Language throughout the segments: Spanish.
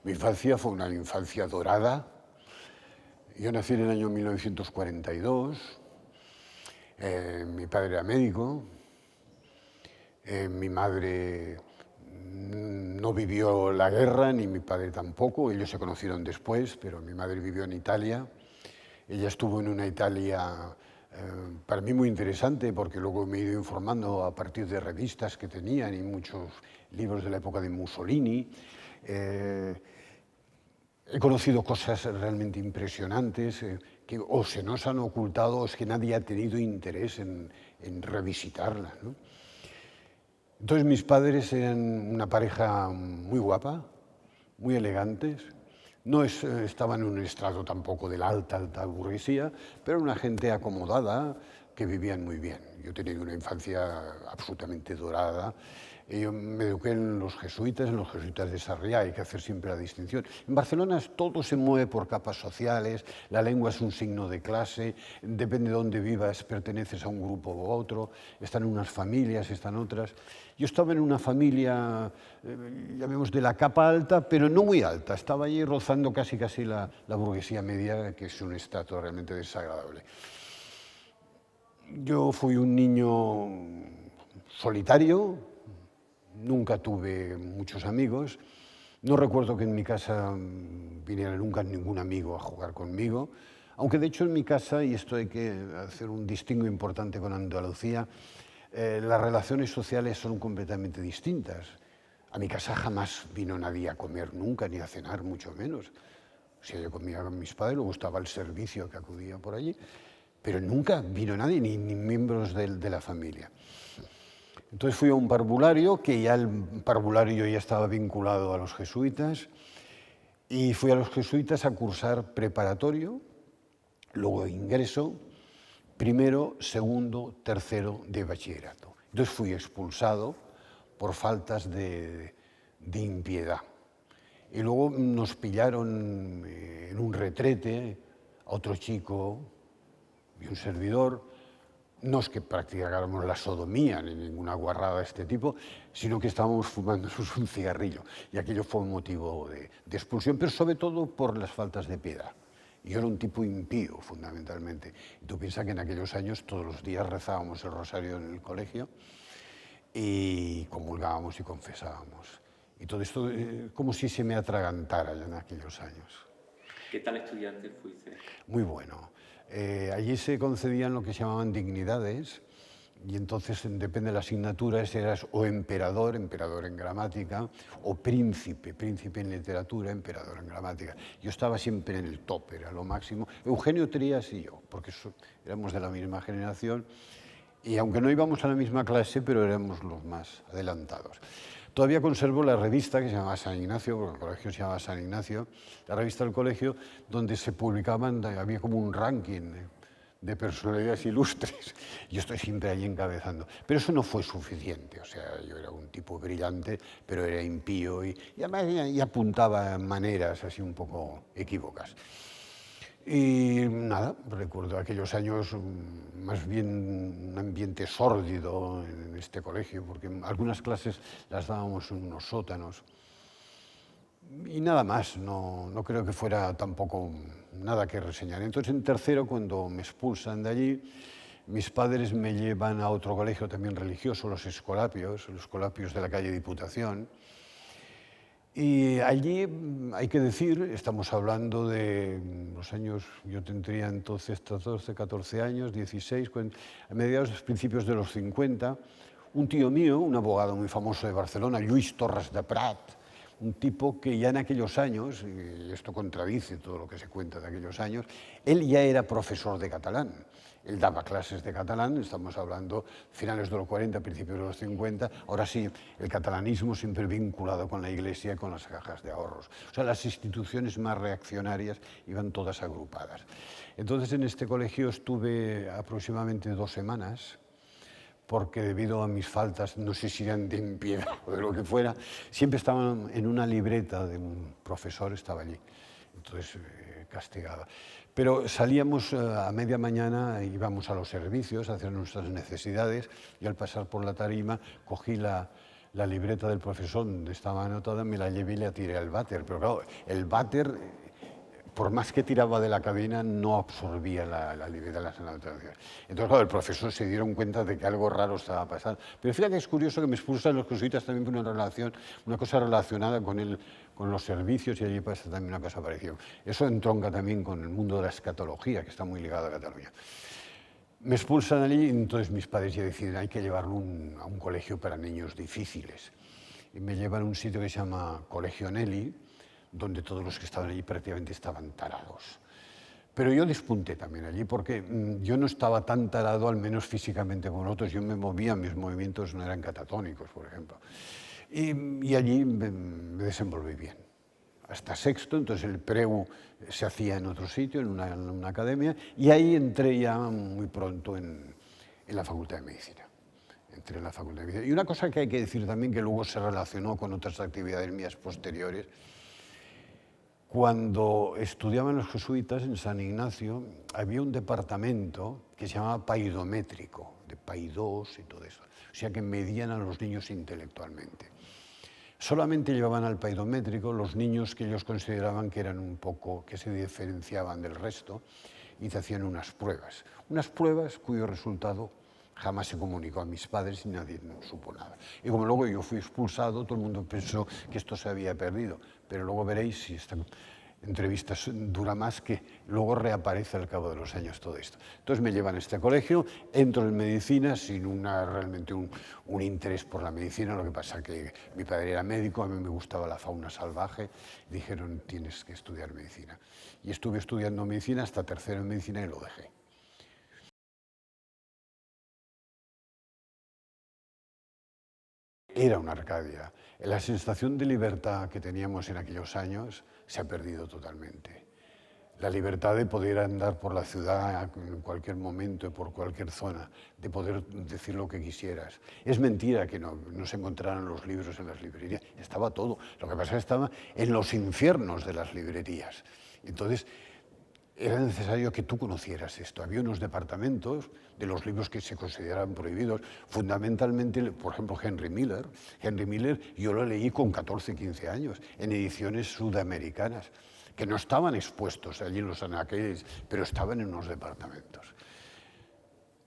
Mi infancia fue una infancia dorada. Yo nací en el año 1942, mi padre era médico, mi madre no vivió la guerra, ni mi padre tampoco, ellos se conocieron después, pero mi madre vivió en Italia. Ella estuvo en una Italia para mí muy interesante, porque luego me he ido informando a partir de revistas que tenían y muchos libros de la época de Mussolini. He conocido cosas realmente impresionantes que o se nos han ocultado o es que nadie ha tenido interés en revisitarlas, ¿no? Entonces mis padres eran una pareja muy guapa, muy elegantes. No estaban en un estrato tampoco de la alta burguesía, pero una gente acomodada que vivían muy bien. Yo he tenido una infancia absolutamente dorada. Yo me eduqué en los jesuitas de Sarriá, hay que hacer siempre la distinción. En Barcelona todo se mueve por capas sociales, la lengua es un signo de clase, depende de dónde vivas, perteneces a un grupo u otro, están unas familias, están otras. Yo estaba en una familia, llamemos de la capa alta, pero no muy alta, estaba allí rozando casi la burguesía media, que es un estrato realmente desagradable. Yo fui un niño solitario, nunca tuve muchos amigos. No recuerdo que en mi casa viniera nunca ningún amigo a jugar conmigo, aunque de hecho en mi casa, y esto hay que hacer un distingo importante con Andalucía, las relaciones sociales son completamente distintas. A mi casa jamás vino nadie a comer nunca, ni a cenar, mucho menos. O sea, yo comía con mis padres, luego estaba el servicio que acudía por allí, pero nunca vino nadie, ni miembros de la familia. Entonces fui a un parvulario, que ya el parvulario ya estaba vinculado a los jesuitas, y fui a los jesuitas a cursar preparatorio, luego ingreso, primero, segundo, tercero de bachillerato. Entonces fui expulsado por faltas de impiedad. Y luego nos pillaron en un retrete a otro chico y un servidor. No es que practicáramos la sodomía ni ninguna guarrada de este tipo, sino que estábamos fumándonos un cigarrillo. Y aquello fue un motivo de expulsión, pero sobre todo por las faltas de piedad. Yo era un tipo impío, fundamentalmente. Y tú piensas que en aquellos años todos los días rezábamos el rosario en el colegio y comulgábamos y confesábamos. Y todo esto como si se me atragantara ya en aquellos años. ¿Qué tal estudiante fuiste? Muy bueno. Allí se concedían lo que se llamaban dignidades, y entonces, depende de la asignatura, eras o emperador, emperador en gramática, o príncipe, príncipe en literatura, emperador en gramática. Yo estaba siempre en el top, era lo máximo. Eugenio Trías y yo, porque éramos de la misma generación, y aunque no íbamos a la misma clase, pero éramos los más adelantados. Todavía conservo la revista que se llamaba San Ignacio, porque el colegio se llamaba San Ignacio, la revista del colegio, donde se publicaban, había como un ranking de personalidades ilustres. Yo estoy siempre allí encabezando. Pero eso no fue suficiente. O sea, yo era un tipo brillante, pero era impío y además y apuntaba maneras así un poco equívocas. Y nada, recuerdo aquellos años más bien un ambiente sórdido en este colegio, porque algunas clases las dábamos en unos sótanos. Y nada más, no creo que fuera tampoco nada que reseñar. Entonces, en tercero, cuando me expulsan de allí, mis padres me llevan a otro colegio también religioso, los Escolapios de la calle Diputación. Y allí, hay que decir, estamos hablando de los años, yo tendría entonces 14, 14 años, 16, a mediados, principios de los 50, un tío mío, un abogado muy famoso de Barcelona, Lluís Torres de Prat, un tipo que ya en aquellos años, y esto contradice todo lo que se cuenta de aquellos años, él ya era profesor de catalán. Él daba clases de catalán, estamos hablando finales de los 40, principios de los 50. Ahora sí, el catalanismo siempre vinculado con la Iglesia y con las cajas de ahorros. O sea, las instituciones más reaccionarias iban todas agrupadas. Entonces, en este colegio estuve aproximadamente 2 semanas, porque debido a mis faltas, no sé si eran de impiedad o de lo que fuera, siempre estaban en una libreta de un profesor, estaba allí. Entonces, castigada. Pero salíamos a media mañana, íbamos a los servicios a hacer nuestras necesidades, y al pasar por la tarima cogí la la libreta del profesor donde estaba anotada, me la llevé y la tiré al váter. Pero claro, el váter, por más que tiraba de la cabina, no absorbía la libreta de las anotaciones. Entonces, claro, el profesor se dieron cuenta de que algo raro estaba pasando. Pero fíjate que es curioso que me expulsan los jesuitas también por una cosa relacionada con los servicios, y allí pasa también una cosa parecida. Eso entronca también con el mundo de la escatología, que está muy ligado a Cataluña. Me expulsan allí y entonces mis padres ya deciden hay que llevarlo a un colegio para niños difíciles. Y me llevan a un sitio que se llama Colegio Nelly, donde todos los que estaban allí prácticamente estaban tarados. Pero yo despunté también allí porque yo no estaba tan tarado, al menos físicamente, como otros. Yo me movía, mis movimientos no eran catatónicos, por ejemplo. Y allí me desenvolví bien. Hasta sexto, entonces el preu se hacía en otro sitio, en una academia, y ahí entré ya muy pronto en la Facultad de Medicina. Entré en la Facultad de Medicina. Y una cosa que hay que decir también, que luego se relacionó con otras actividades mías posteriores, cuando estudiaban los jesuitas en San Ignacio, había un departamento que se llamaba paidométrico, de paidós y todo eso, o sea que medían a los niños intelectualmente. Solamente llevaban al paidométrico los niños que ellos consideraban que eran un poco, que se diferenciaban del resto, y se hacían unas pruebas cuyo resultado jamás se comunicó a mis padres y nadie supo nada. Y como luego yo fui expulsado, todo el mundo pensó que esto se había perdido, pero luego veréis, si esta entrevista dura más, que luego reaparece al cabo de los años todo esto. Entonces me llevan a este colegio, entro en medicina sin realmente un interés por la medicina, lo que pasa que mi padre era médico, a mí me gustaba la fauna salvaje, dijeron tienes que estudiar medicina. Y estuve estudiando medicina hasta tercero en medicina y lo dejé. Era una Arcadia. La sensación de libertad que teníamos en aquellos años se ha perdido totalmente. La libertad de poder andar por la ciudad en cualquier momento y por cualquier zona, de poder decir lo que quisieras. Es mentira que no se encontraran los libros en las librerías, estaba todo. Lo que pasa es que estaba en los infiernos de las librerías. Entonces, era necesario que tú conocieras esto. Había unos departamentos de los libros que se consideraban prohibidos, fundamentalmente, por ejemplo, Henry Miller. Henry Miller yo lo leí con 14, 15 años, en ediciones sudamericanas, que no estaban expuestos allí en los anaqueles, pero estaban en unos departamentos.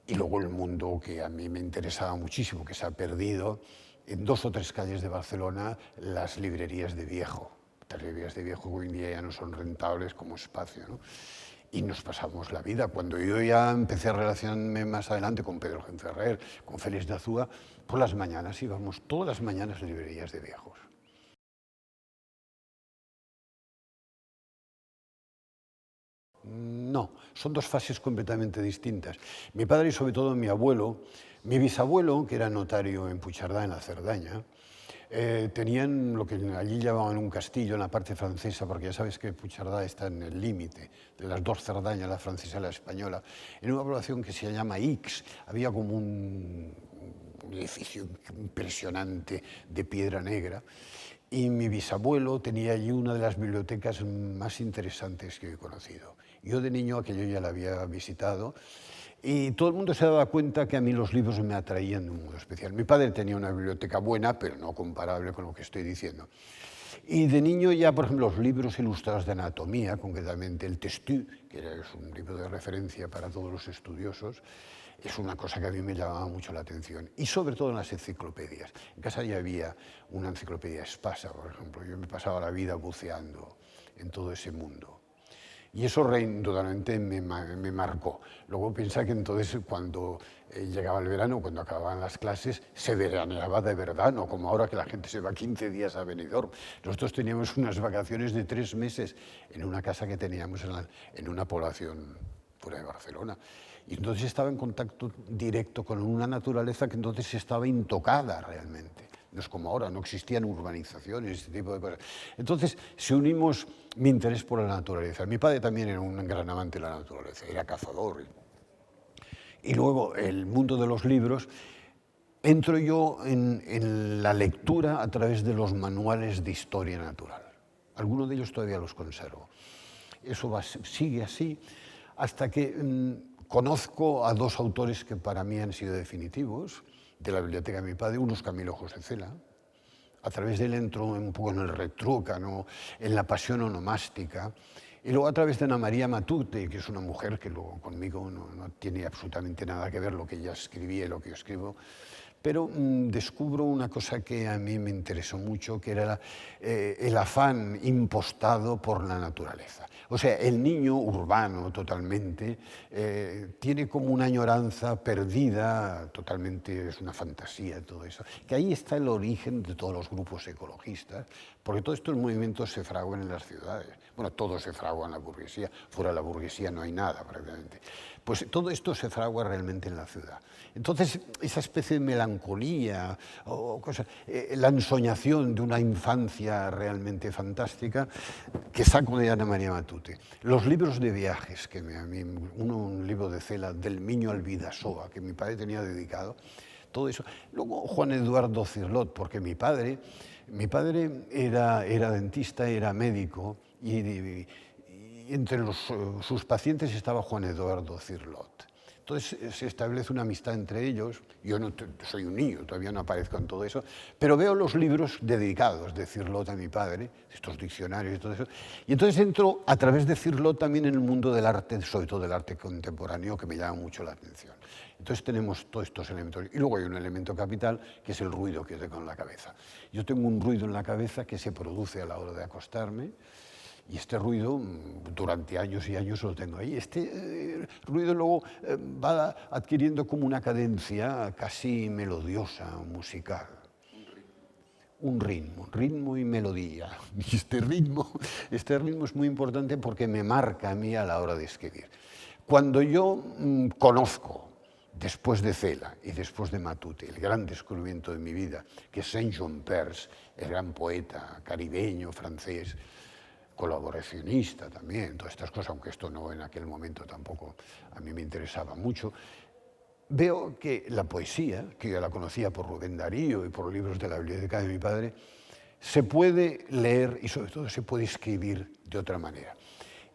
Y luego el mundo que a mí me interesaba muchísimo, que se ha perdido, en 2 o 3 calles de Barcelona, las librerías de viejo. Las librerías de viejo hoy en día ya no son rentables como espacio, ¿no? Y nos pasamos la vida. Cuando yo ya empecé a relacionarme más adelante con Pedro Genferrer, con Félix de Azúa, por las mañanas íbamos todas las mañanas a librerías de viejos. No, son 2 fases completamente distintas. Mi padre y sobre todo mi abuelo, mi bisabuelo, que era notario en Puigcerdá, en la Cerdaña, tenían lo que allí llamaban un castillo en la parte francesa, porque ya sabes que Puigcerdá está en el límite de las 2 Cerdañas, la francesa y la española, en una población que se llama Ix. Había como un edificio impresionante de piedra negra, y mi bisabuelo tenía allí una de las bibliotecas más interesantes que he conocido. Yo de niño aquello ya la había visitado, y todo el mundo se daba cuenta que a mí los libros me atraían de un modo especial. Mi padre tenía una biblioteca buena, pero no comparable con lo que estoy diciendo. Y de niño ya, por ejemplo, los libros ilustrados de anatomía, concretamente el Testu, que es un libro de referencia para todos los estudiosos, es una cosa que a mí me llamaba mucho la atención. Y sobre todo en las enciclopedias. En casa ya había una enciclopedia Espasa, por ejemplo. Yo me pasaba la vida buceando en todo ese mundo. Y eso indudablemente me marcó. Luego piensa que entonces cuando llegaba el verano, cuando acababan las clases, se veraneaba de verdad, no como ahora que la gente se va 15 días a Benidorm. Nosotros teníamos unas vacaciones de 3 meses en una casa que teníamos en una población fuera de Barcelona. Y entonces estaba en contacto directo con una naturaleza que entonces estaba intocada realmente. No es como ahora, no existían urbanizaciones, este tipo de cosas. Entonces, si unimos mi interés por la naturaleza, mi padre también era un gran amante de la naturaleza, era cazador. Y luego el mundo de los libros, entro yo en la lectura a través de los manuales de historia natural. Algunos de ellos todavía los conservo. Eso sigue así hasta que conozco a 2 autores que para mí han sido definitivos, de la biblioteca de mi padre. Uno es Camilo José Cela, A través de él entro un poco en el retrucano, en la pasión onomástica. Y luego a través de Ana María Matute, que es una mujer que luego conmigo no tiene absolutamente nada que ver lo que ella escribía y lo que yo escribo, pero descubro una cosa que a mí me interesó mucho, que era el afán impostado por la naturaleza. O sea, el niño urbano totalmente tiene como una añoranza perdida, totalmente es una fantasía todo eso, que ahí está el origen de todos los grupos ecologistas, porque todos estos movimientos se fraguan en las ciudades. Bueno, todo se fragua en la burguesía, fuera de la burguesía no hay nada prácticamente. Pues todo esto se fragua realmente en la ciudad. Entonces, esa especie de melancolía, o cosa, la ensoñación de una infancia realmente fantástica que saco de Ana María Matute. Los libros de viajes, que a mí, un libro de Cela, del Miño al Bidasoa, que mi padre tenía dedicado, todo eso. Luego Juan Eduardo Cirlot, porque mi padre era dentista, era médico, y entre sus pacientes estaba Juan Eduardo Cirlot. Entonces se establece una amistad entre ellos. Yo no soy un niño, todavía no aparezco en todo eso, pero veo los libros dedicados de Cirlot a mi padre, estos diccionarios y todo eso. Y entonces entro a través de Cirlot también en el mundo del arte, sobre todo del arte contemporáneo, que me llama mucho la atención. Entonces tenemos todos estos elementos. Y luego hay un elemento capital, que es el ruido que tengo en la cabeza. Yo tengo un ruido en la cabeza que se produce a la hora de acostarme, y este ruido, durante años y años lo tengo ahí. Este ruido luego va adquiriendo como una cadencia casi melodiosa, musical. Un ritmo y melodía. Y este ritmo es muy importante porque me marca a mí a la hora de escribir. Cuando yo conozco, después de Cela y después de Matute, el gran descubrimiento de mi vida, que es Saint-John Perse, el gran poeta caribeño, francés, colaboracionista también, todas estas cosas, aunque esto no en aquel momento tampoco a mí me interesaba mucho, veo que la poesía, que yo la conocía por Rubén Darío y por libros de la biblioteca de mi padre, se puede leer y sobre todo se puede escribir de otra manera.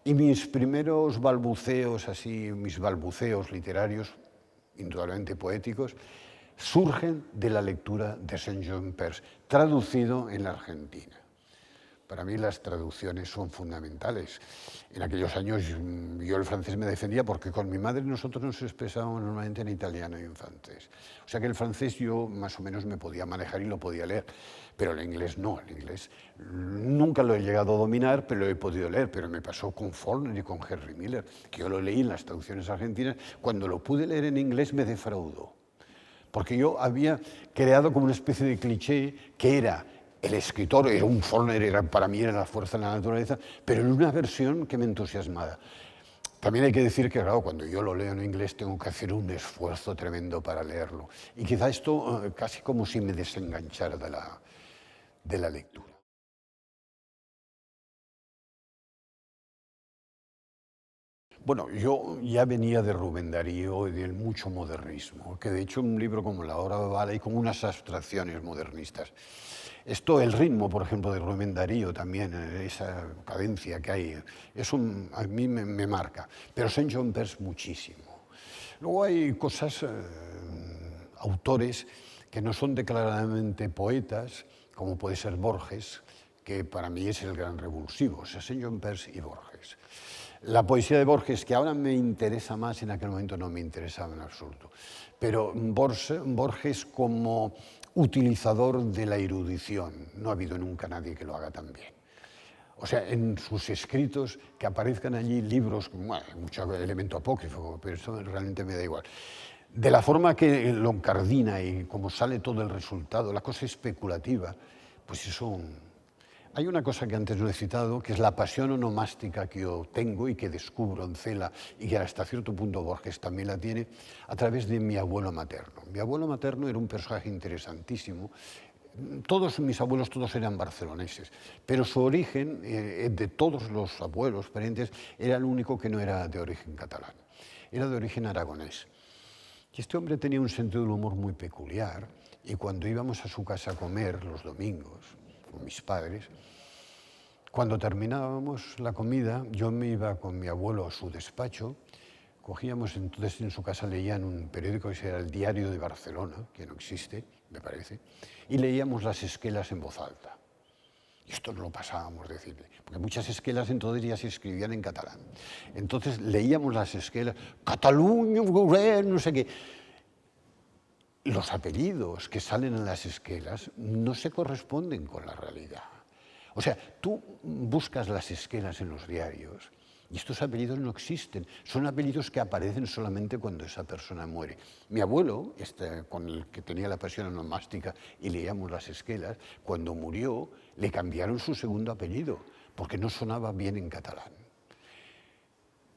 Y mis primeros balbuceos, así, mis balbuceos literarios, indudablemente poéticos, surgen de la lectura de Saint-John Perse, traducido en la Argentina. Para mí las traducciones son fundamentales. En aquellos años yo el francés me defendía porque con mi madre nosotros nos expresábamos normalmente en italiano y en francés. O sea que el francés yo más o menos me podía manejar y lo podía leer, pero el inglés no. El inglés nunca lo he llegado a dominar, pero lo he podido leer. Pero me pasó con Faulkner y con Henry Miller, que yo lo leí en las traducciones argentinas. Cuando lo pude leer en inglés me defraudó, porque yo había creado como una especie de cliché que era el escritor, era un Faulkner, para mí era la fuerza de la naturaleza, pero en una versión que me entusiasmaba. También hay que decir que, claro, cuando yo lo leo en inglés tengo que hacer un esfuerzo tremendo para leerlo. Y quizá esto casi como si me desenganchara de la lectura. Bueno, yo ya venía de Rubén Darío y del mucho modernismo, que de hecho un libro como La Hora vale y con unas abstracciones modernistas. Esto, el ritmo, por ejemplo, de Rubén Darío también, esa cadencia que hay, a mí me marca. Pero Saint-John Perse muchísimo. Luego hay cosas, autores que no son declaradamente poetas, como puede ser Borges, que para mí es el gran revulsivo, o sea, Saint-John Perse y Borges. La poesía de Borges, que ahora me interesa más, en aquel momento no me interesaba en absoluto. Pero Borges como utilizador de la erudición, no ha habido nunca nadie que lo haga tan bien. O sea, en sus escritos, que aparezcan allí libros, bueno, mucho elemento apócrifo, pero eso realmente me da igual. De la forma que lo encardina y cómo sale todo el resultado, la cosa especulativa, pues eso... Hay una cosa que antes no he citado, que es la pasión onomástica que yo tengo y que descubro en Cela, y que hasta cierto punto Borges también la tiene, a través de mi abuelo materno. Mi abuelo materno era un personaje interesantísimo. Todos mis abuelos, todos eran barceloneses, pero su origen, de todos los abuelos, parientes, era el único que no era de origen catalán, era de origen aragonés. Y este hombre tenía un sentido del humor muy peculiar, y cuando íbamos a su casa a comer los domingos, con mis padres, cuando terminábamos la comida, yo me iba con mi abuelo a su despacho, cogíamos, entonces en su casa leían un periódico que era el Diario de Barcelona, que no existe, me parece, y leíamos las esquelas en voz alta. Y esto no lo pasábamos, decirle, porque muchas esquelas entonces ya se escribían en catalán. Entonces leíamos las esquelas, Cataluña, no sé qué. Los apellidos que salen en las esquelas no se corresponden con la realidad. O sea, tú buscas las esquelas en los diarios y estos apellidos no existen. Son apellidos que aparecen solamente cuando esa persona muere. Mi abuelo, con el que tenía la pasión onomástica y leíamos las esquelas, cuando murió le cambiaron su segundo apellido porque no sonaba bien en catalán.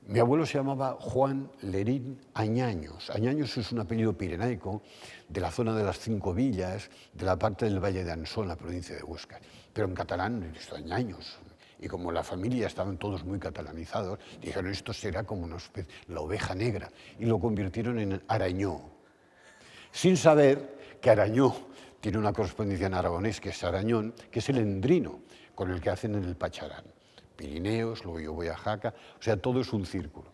Mi abuelo se llamaba Juan Lerín Añaños. Añaños es un apellido pirenaico de la zona de las Cinco Villas, de la parte del Valle de Ansó, en la provincia de Huesca. Pero en catalán, esto Añaños. Y como la familia estaban todos muy catalanizados, dijeron, esto será como una especie, la oveja negra, y lo convirtieron en Arañó. Sin saber que Arañó tiene una correspondencia en aragonés, que es Arañón, que es el endrino con el que hacen el pacharán. Pirineos, luego yo voy a Jaca, o sea, todo es un círculo.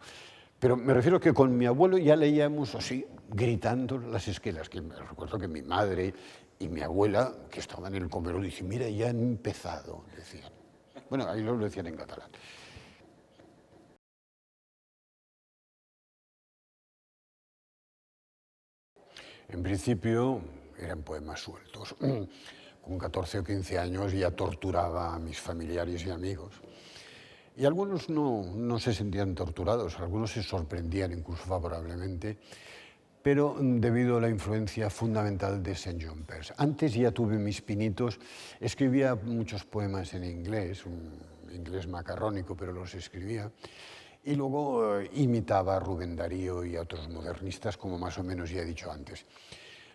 Pero me refiero que con mi abuelo ya leíamos así, gritando las esquelas, que me recuerdo que mi madre y mi abuela, que estaban en el comedor, dicen, mira, ya han empezado, decían. Bueno, ahí lo decían en catalán. En principio eran poemas sueltos. Con 14 o 15 años ya torturaba a mis familiares y amigos. Y algunos no se sentían torturados, algunos se sorprendían incluso favorablemente, pero debido a la influencia fundamental de St. John Perse. Antes ya tuve mis pinitos, escribía muchos poemas en inglés, un inglés macarrónico, pero los escribía, y luego imitaba a Rubén Darío y a otros modernistas, como más o menos ya he dicho antes.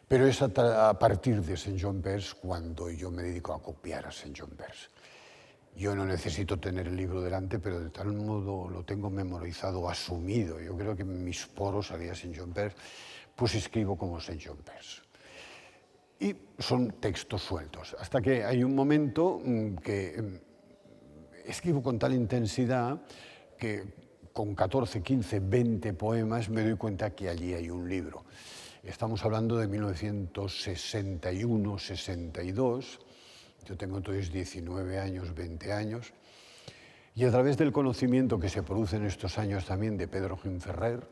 Pero es a partir de St. John Perse cuando yo me dedico a copiar a St. John Perse. Yo no necesito tener el libro delante, pero de tal modo lo tengo memorizado, asumido. Yo creo que en mis poros haría St. John Perse, pues escribo como St. John Perse. Y son textos sueltos, hasta que hay un momento que escribo con tal intensidad que con 14, 15, 20 poemas me doy cuenta que allí hay un libro. Estamos hablando de 1961, 62, yo tengo entonces 19 años, 20 años, y a través del conocimiento que se produce en estos años también de Pedro Gimpferrer,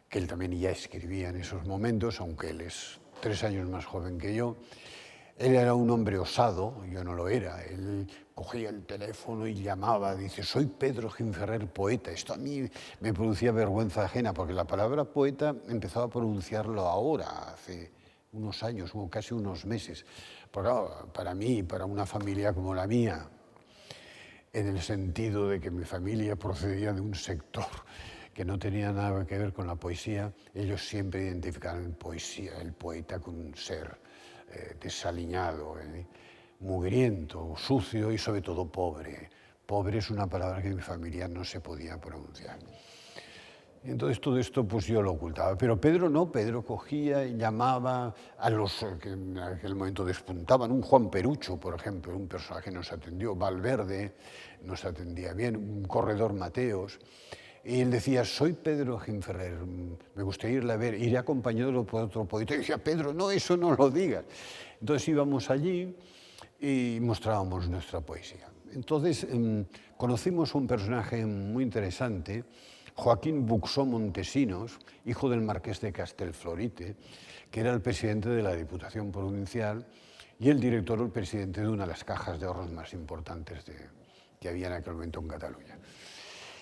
que él también ya escribía en esos momentos, aunque él es 3 años más joven que yo, él era un hombre osado, yo no lo era, él cogía el teléfono y llamaba, dice, soy Pedro Gimpferrer, poeta. Esto a mí me producía vergüenza ajena, porque la palabra poeta empezaba a pronunciarlo ahora, hace unos años, o casi unos meses. Porque para mí, para una familia como la mía, en el sentido de que mi familia procedía de un sector que no tenía nada que ver con la poesía, ellos siempre identificaron poesía, el poeta con un ser desaliñado, mugriento, sucio y sobre todo pobre. Pobre es una palabra que en mi familia no se podía pronunciar. Y entonces todo esto pues yo lo ocultaba. Pero Pedro no, Pedro cogía y llamaba a los que en aquel momento despuntaban. Un Juan Perucho, por ejemplo, un personaje nos atendió, Valverde nos atendía bien, un corredor Mateos. Y él decía, soy Pedro Gimpferrer, me gustaría irle a ver, iré acompañado por otro poeta. Y decía, Pedro, no, eso no lo digas. Entonces íbamos allí y mostrábamos nuestra poesía. Entonces conocimos a un personaje muy interesante, Joaquín Buxó Montesinos, hijo del marqués de Castelflorite, que era el presidente de la Diputación Provincial y el director o el presidente de una de las cajas de ahorros más importantes que había en aquel momento en Cataluña.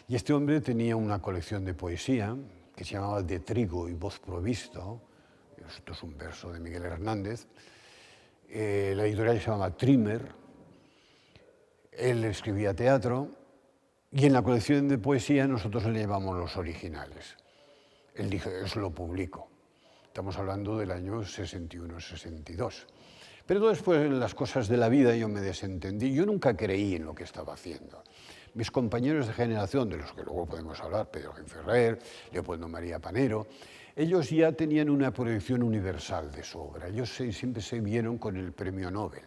Y este hombre tenía una colección de poesía que se llamaba De trigo y voz provisto. Esto es un verso de Miguel Hernández. La editorial se llamaba Trimmer. Él escribía teatro. Y en la colección de poesía nosotros le llevamos los originales. Él dijo, eso lo publico. Estamos hablando del año 61-62. Pero después en las cosas de la vida yo me desentendí. Yo nunca creí en lo que estaba haciendo. Mis compañeros de generación, de los que luego podemos hablar, Pedro Gimpferrer, Leopoldo María Panero, ellos ya tenían una proyección universal de su obra. Ellos siempre se vieron con el premio Nobel.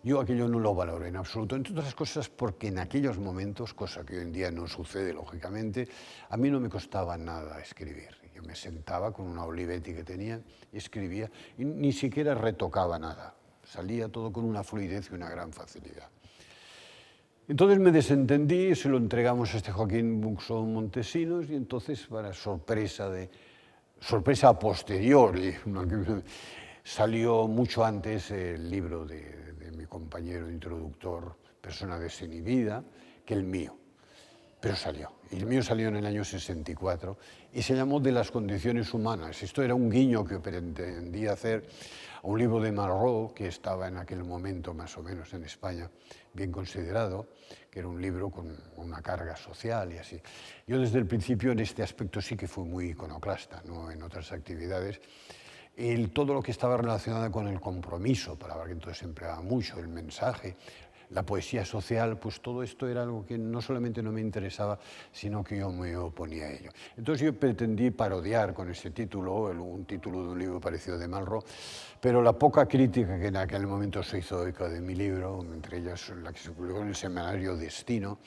Yo aquello no lo valoro en absoluto, entre otras cosas porque en aquellos momentos, cosa que hoy en día no sucede lógicamente, a mí no me costaba nada escribir. Yo me sentaba con una Olivetti que tenía y escribía y ni siquiera retocaba nada. Salía todo con una fluidez y una gran facilidad. Entonces me desentendí, se lo entregamos a este Joaquín Buxón Montesinos y entonces, para sorpresa a posteriori, salió mucho antes el libro de mi compañero introductor, Persona desinhibida, que el mío. Pero salió. Y el mío salió en el año 64 y se llamó De las condiciones humanas. Esto era un guiño que pretendía hacer a un libro de Malraux, que estaba en aquel momento más o menos en España bien considerado, que era un libro con una carga social y así. Yo desde el principio en este aspecto sí que fui muy iconoclasta, no en otras actividades. Todo lo que estaba relacionado con el compromiso, palabra que entonces se empleaba mucho, el mensaje, la poesía social, pues todo esto era algo que no solamente no me interesaba, sino que yo me oponía a ello. Entonces yo pretendí parodiar con ese título, un título de un libro parecido de Malraux, pero la poca crítica que en aquel momento se hizo eco de mi libro, entre ellas la que se publicó en el semanario Destino,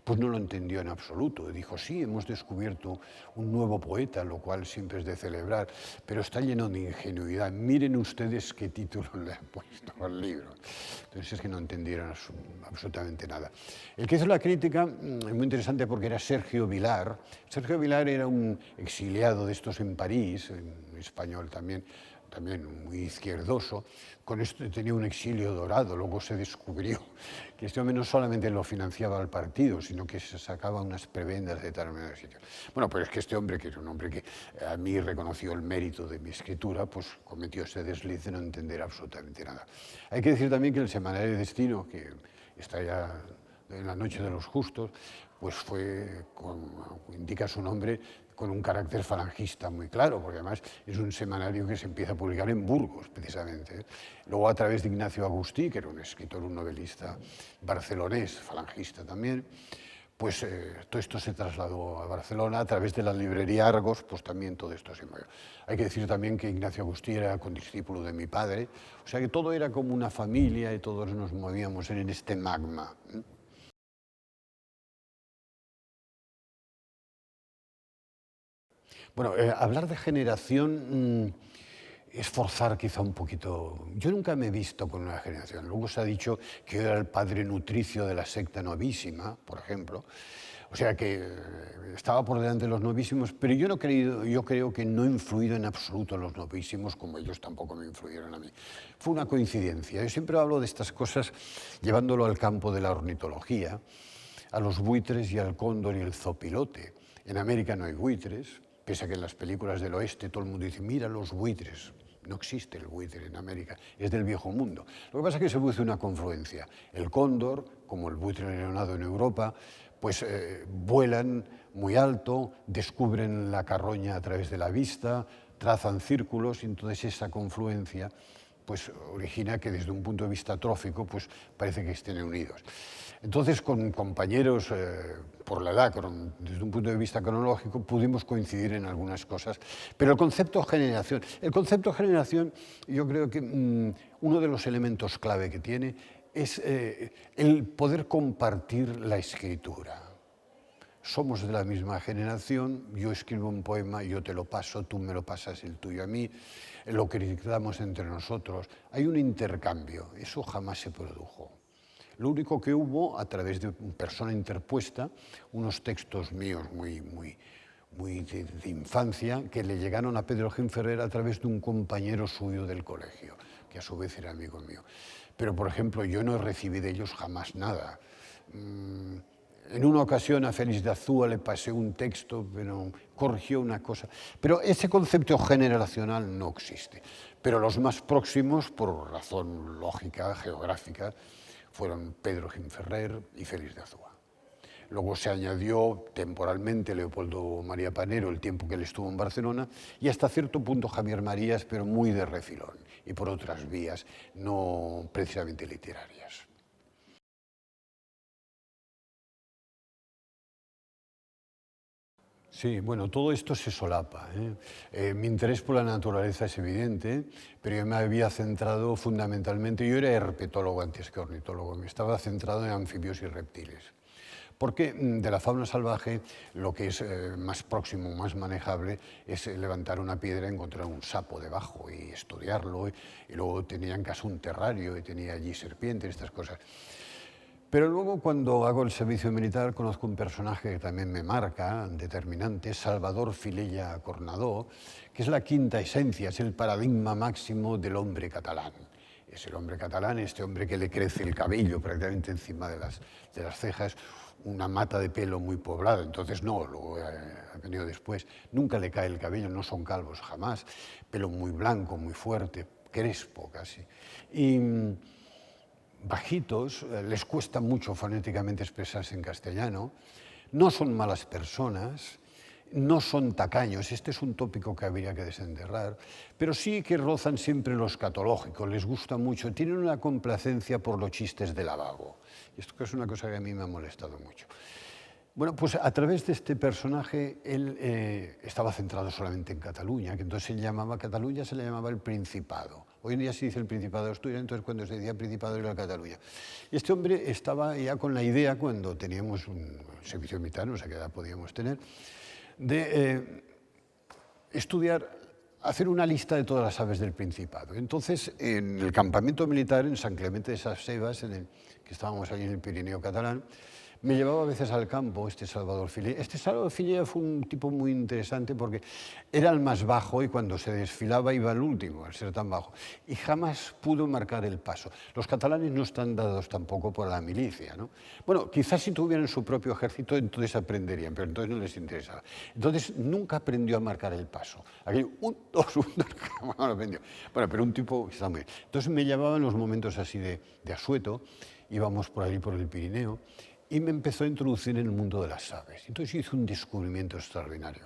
pues no lo entendió en absoluto. Dijo, sí, hemos descubierto un nuevo poeta, lo cual siempre es de celebrar, pero está lleno de ingenuidad. Miren ustedes qué título le han puesto al libro. Entonces es que no entendieron absolutamente nada. El que hizo la crítica es muy interesante porque era Sergio Vilar. Sergio Vilar era un exiliado de estos en París, en español también muy izquierdoso. Con esto tenía un exilio dorado. Luego se descubrió que este hombre no solamente lo financiaba el partido, sino que se sacaba unas prebendas de determinados sitios. Bueno, pero es que este hombre, que era un hombre que a mí reconoció el mérito de mi escritura, pues cometió ese desliz de no entender absolutamente nada. Hay que decir también que el semanario Destino, que está ya en la noche de los justos, pues fue, indica su nombre, con un carácter falangista muy claro, porque además es un semanario que se empieza a publicar en Burgos, precisamente. Luego a través de Ignacio Agustí, que era un escritor, un novelista barcelonés, falangista también, pues todo esto se trasladó a Barcelona a través de la librería Argos, pues también todo esto se movió. Hay que decir también que Ignacio Agustí era condiscípulo de mi padre, o sea que todo era como una familia y todos nos movíamos en este magma. Bueno, hablar de generación es forzar quizá un poquito. Yo nunca me he visto con una generación. Luego se ha dicho que yo era el padre nutricio de la secta novísima, por ejemplo. O sea que estaba por delante de los novísimos, pero yo creo que no he influido en absoluto en los novísimos, como ellos tampoco me influyeron a mí. Fue una coincidencia. Yo siempre hablo de estas cosas llevándolo al campo de la ornitología, a los buitres y al cóndor y el zopilote. En América no hay buitres, pese a que en las películas del oeste todo el mundo dice, mira los buitres. No existe el buitre en América, es del viejo mundo. Lo que pasa es que se produce una confluencia. El cóndor, como el buitre leonado en Europa, pues vuelan muy alto, descubren la carroña a través de la vista, trazan círculos, y entonces esa confluencia pues origina que desde un punto de vista trófico pues parece que estén unidos. Entonces, con compañeros, por la edad, desde un punto de vista cronológico, pudimos coincidir en algunas cosas. Pero el concepto generación, yo creo que uno de los elementos clave que tiene es el poder compartir la escritura. Somos de la misma generación, yo escribo un poema, yo te lo paso, tú me lo pasas el tuyo a mí, lo criticamos entre nosotros. Hay un intercambio, eso jamás se produjo. Lo único que hubo, a través de persona interpuesta, unos textos míos muy de infancia, que le llegaron a Pedro Gil Ferrer a través de un compañero suyo del colegio, que a su vez era amigo mío. Pero, por ejemplo, yo no recibí de ellos jamás nada. En una ocasión a Félix de Azúa le pasé un texto, pero corrigió una cosa. Pero ese concepto generacional no existe. Pero los más próximos, por razón lógica, geográfica, fueron Pedro Gil Ferrer y Félix de Azúa. Luego se añadió temporalmente Leopoldo María Panero, el tiempo que él estuvo en Barcelona, y hasta cierto punto Javier Marías, pero muy de refilón y por otras vías, no precisamente literarias. Sí, bueno, todo esto se solapa, ¿eh? Mi interés por la naturaleza es evidente, pero yo me había centrado fundamentalmente, yo era herpetólogo antes que ornitólogo, me estaba centrado en anfibios y reptiles. Porque de la fauna salvaje lo que es más próximo, más manejable, es levantar una piedra, encontrar un sapo debajo y estudiarlo, y luego tenía en casa un terrario y tenía allí serpientes, estas cosas. Pero luego, cuando hago el servicio militar, conozco un personaje que también me marca, determinante, Salvador Filella Cornadó, que es la quinta esencia, es el paradigma máximo del hombre catalán. Es el hombre catalán, este hombre que le crece el cabello prácticamente encima de las cejas, una mata de pelo muy poblada, entonces no, luego ha venido después, nunca le cae el cabello, no son calvos jamás, pelo muy blanco, muy fuerte, crespo casi. Y bajitos, les cuesta mucho fonéticamente expresarse en castellano, no son malas personas, no son tacaños, este es un tópico que habría que desenterrar, pero sí que rozan siempre lo escatológico, les gusta mucho, tienen una complacencia por los chistes de lavabo. Y esto es una cosa que a mí me ha molestado mucho. Bueno, pues a través de este personaje, él estaba centrado solamente en Cataluña, que entonces Cataluña se le llamaba el Principado. Hoy en día se dice el Principado de Asturias, entonces cuando se decía Principado era Cataluña. Y este hombre estaba ya con la idea, cuando teníamos un servicio militar, no sé qué edad podíamos tener, de estudiar, hacer una lista de todas las aves del Principado. Entonces, en el campamento militar en San Clemente de Sasevas, que estábamos allí en el Pirineo catalán, me llevaba a veces al campo este Salvador Filella. Este Salvador Filella fue un tipo muy interesante porque era el más bajo y cuando se desfilaba iba al último, al ser tan bajo. Y jamás pudo marcar el paso. Los catalanes no están dados tampoco por la milicia, ¿no? Bueno, quizás si tuvieran su propio ejército, entonces aprenderían, pero entonces no les interesaba. Entonces nunca aprendió a marcar el paso. Aquello, 1, 2, 1, 2, no aprendió. Bueno, pero un tipo que está muy bien. Entonces me llevaba en los momentos así de asueto, íbamos por allí por el Pirineo, y me empezó a introducir en el mundo de las aves. Entonces hice un descubrimiento extraordinario.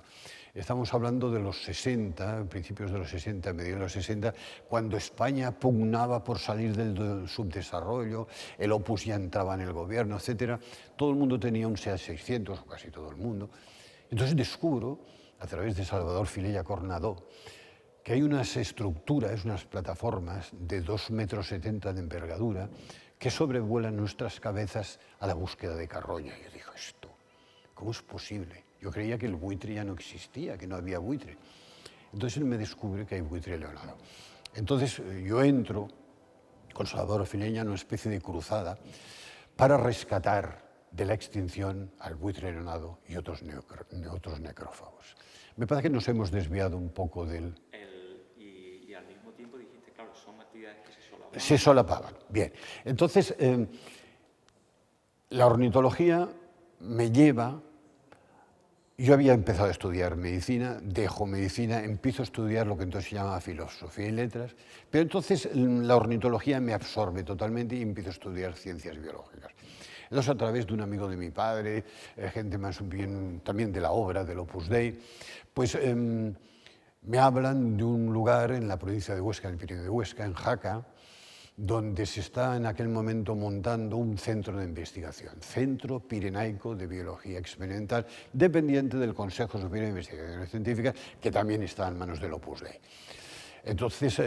Estamos hablando de los 60, principios de los 60, mediados de los 60, cuando España pugnaba por salir del subdesarrollo, el Opus ya entraba en el gobierno, etc. Todo el mundo tenía un SEAT 600, o casi todo el mundo. Entonces descubro, a través de Salvador Filella Cornadó, que hay unas estructuras, unas plataformas de 2,70 metros de envergadura, que sobrevuelan nuestras cabezas a la búsqueda de carroña. Yo digo, esto, ¿cómo es posible? Yo creía que el buitre ya no existía, que no había buitre. Entonces él me descubre que hay buitre leonado. Entonces yo entro con Salvador Filella en una especie de cruzada para rescatar de la extinción al buitre leonado y otros necrófagos. Me parece que nos hemos desviado un poco del... Y al mismo tiempo dijiste, claro, son actividades que se solapan. Se solapaban, bien. Entonces, la ornitología me lleva... Yo había empezado a estudiar medicina, dejo medicina, empiezo a estudiar lo que entonces se llamaba filosofía y letras, pero entonces la ornitología me absorbe totalmente y empiezo a estudiar ciencias biológicas. Entonces, a través de un amigo de mi padre, gente más bien también de la obra, del Opus Dei, pues me hablan de un lugar en la provincia de Huesca, en el Pirineo de Huesca, en Jaca, donde se está en aquel momento montando un centro de investigación, Centro Pirenaico de Biología Experimental, dependiente del Consejo Superior de Investigaciones Científicas, que también está en manos del Opus Dei. Entonces,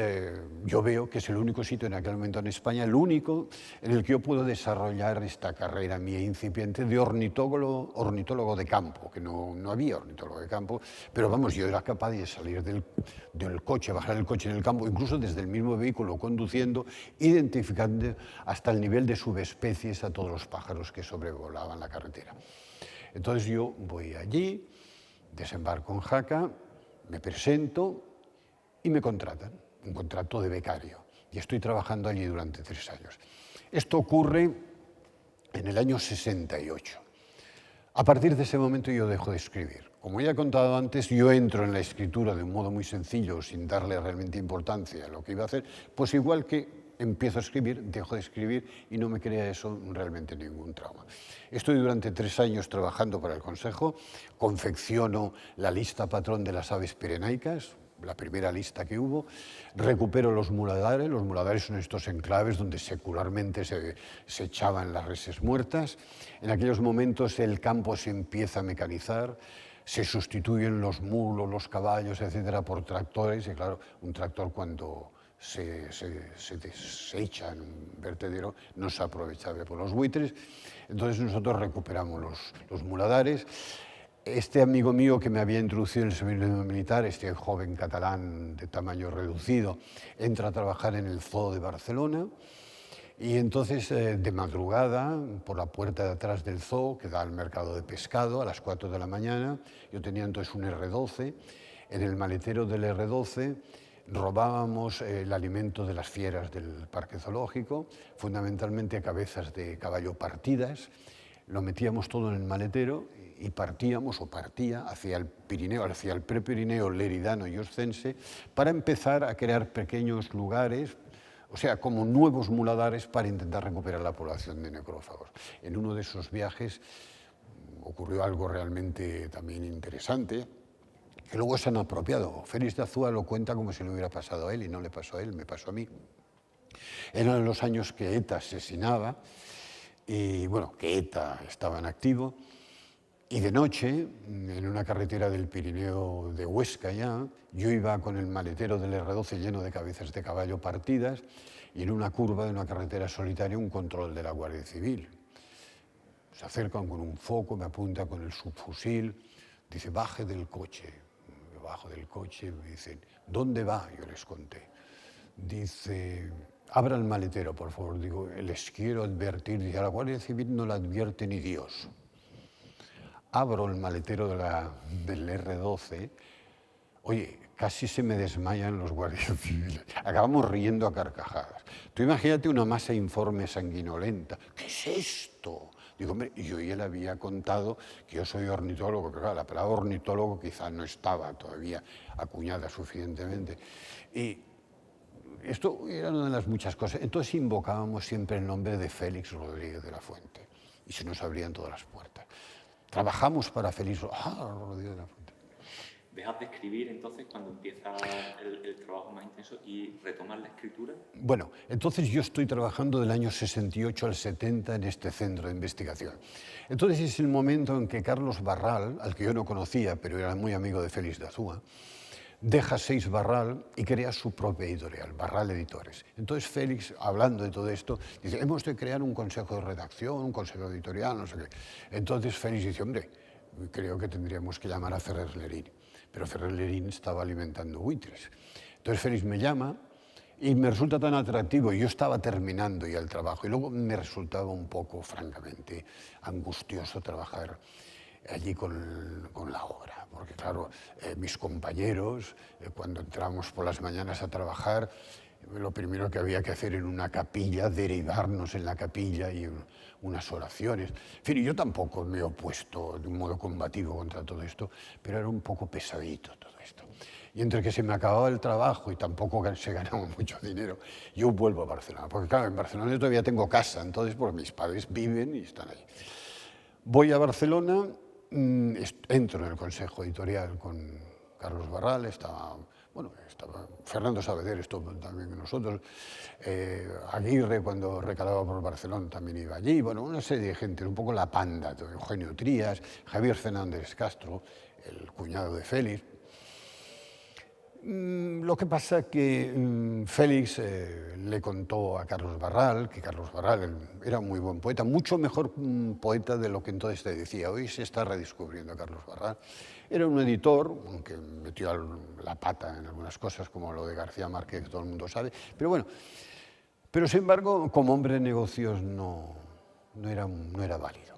yo veo que es el único sitio en aquel momento en España, el único en el que yo puedo desarrollar esta carrera mía incipiente de ornitólogo de campo, que no había ornitólogo de campo, pero vamos, yo era capaz de salir del coche, bajar el coche en el campo, incluso desde el mismo vehículo conduciendo, identificando hasta el nivel de subespecies a todos los pájaros que sobrevolaban la carretera. Entonces yo voy allí, desembarco en Jaca, me presento, y me contratan, un contrato de becario. Y estoy trabajando allí durante 3 años. Esto ocurre en el año 68. A partir de ese momento yo dejo de escribir. Como ya he contado antes, yo entro en la escritura de un modo muy sencillo, sin darle realmente importancia a lo que iba a hacer, pues igual que empiezo a escribir, dejo de escribir y no me crea eso realmente ningún trauma. Estoy durante 3 años trabajando para el Consejo, confecciono la lista patrón de las aves pirenaicas, la primera lista que hubo, recupero los muladares son estos enclaves donde secularmente se echaban las reses muertas. En aquellos momentos el campo se empieza a mecanizar, se sustituyen los mulos, los caballos, etcétera, por tractores, y claro, un tractor cuando se desecha en un vertedero no es aprovechable por los buitres. Entonces nosotros recuperamos los muladares. Este amigo mío que me había introducido en el seminario militar, este joven catalán de tamaño reducido, entra a trabajar en el Zoo de Barcelona. Y entonces, de madrugada, por la puerta de atrás del zoo, que da al mercado de pescado, a las 4 de la mañana, yo tenía entonces un R12, en el maletero del R12 robábamos el alimento de las fieras del parque zoológico, fundamentalmente cabezas de caballo partidas, lo metíamos todo en el maletero y partíamos, o partía, hacia el Pirineo, hacia el prepirineo leridano y oscense, para empezar a crear pequeños lugares, o sea, como nuevos muladares para intentar recuperar la población de necrófagos. En uno de esos viajes ocurrió algo realmente también interesante, que luego se han apropiado. Félix de Azúa lo cuenta como si le hubiera pasado a él, y no le pasó a él, me pasó a mí. Eran los años que ETA asesinaba, y bueno, que ETA estaba en activo, y de noche, en una carretera del Pirineo de Huesca ya, yo iba con el maletero del R12 lleno de cabezas de caballo partidas, y en una curva de una carretera solitaria un control de la Guardia Civil. Se acercan con un foco, me apunta con el subfusil, dice, baje del coche. Yo bajo del coche, me dicen, ¿dónde va? Yo les conté. Dice, abra el maletero, por favor. Digo, les quiero advertir, dice, a la Guardia Civil no la advierte ni Dios. Abro el maletero del R12, oye, casi se me desmayan los guardias civiles. Acabamos riendo a carcajadas. Tú imagínate una masa informe sanguinolenta. ¿Qué es esto? Digo, hombre, yo ya le había contado que yo soy ornitólogo, que claro, la palabra ornitólogo quizá no estaba todavía acuñada suficientemente. Y esto era una de las muchas cosas. Entonces invocábamos siempre el nombre de Félix Rodríguez de la Fuente y se nos abrían todas las puertas. Trabajamos para Félix Rodríguez de la Fuente. ¿Dejas de escribir entonces cuando empieza el trabajo más intenso y retomar la escritura? Bueno, entonces yo estoy trabajando del año 68 al 70 en este centro de investigación. Entonces es el momento en que Carlos Barral, al que yo no conocía, pero era muy amigo de Félix de Azúa, deja Seix Barral y crea su propia editorial, Barral Editores. Entonces Félix, hablando de todo esto, dice, hemos de crear un consejo de redacción, un consejo editorial, no sé qué. Entonces Félix dice, hombre, creo que tendríamos que llamar a Ferrer Lerín. Pero Ferrer Lerín estaba alimentando buitres. Entonces Félix me llama y me resulta tan atractivo. Yo estaba terminando ya el trabajo y luego me resultaba un poco, francamente, angustioso trabajar allí con la obra. Porque claro, mis compañeros, cuando entramos por las mañanas a trabajar, lo primero que había que hacer en una capilla, derivarnos en la capilla y unas oraciones. En fin, yo tampoco me he opuesto de un modo combativo contra todo esto, pero era un poco pesadito todo esto. Y entre que se me acababa el trabajo y tampoco se ganaba mucho dinero, yo vuelvo a Barcelona. Porque claro, en Barcelona yo todavía tengo casa, entonces pues mis padres viven y están ahí. Voy a Barcelona, entro en el consejo editorial con Carlos Barral, estaba Fernando Saavedra, estuvo también con nosotros, Aguirre cuando recalaba por Barcelona también iba allí, bueno, una serie de gente, un poco la panda, Eugenio Trías, Javier Fernández Castro, el cuñado de Félix. Lo que pasa es que Félix le contó a Carlos Barral, que Carlos Barral era un muy buen poeta, mucho mejor poeta de lo que entonces te decía. Hoy se está redescubriendo a Carlos Barral. Era un editor, aunque metió la pata en algunas cosas, como lo de García Márquez, que todo el mundo sabe, pero bueno, pero sin embargo, como hombre de negocios no era válido.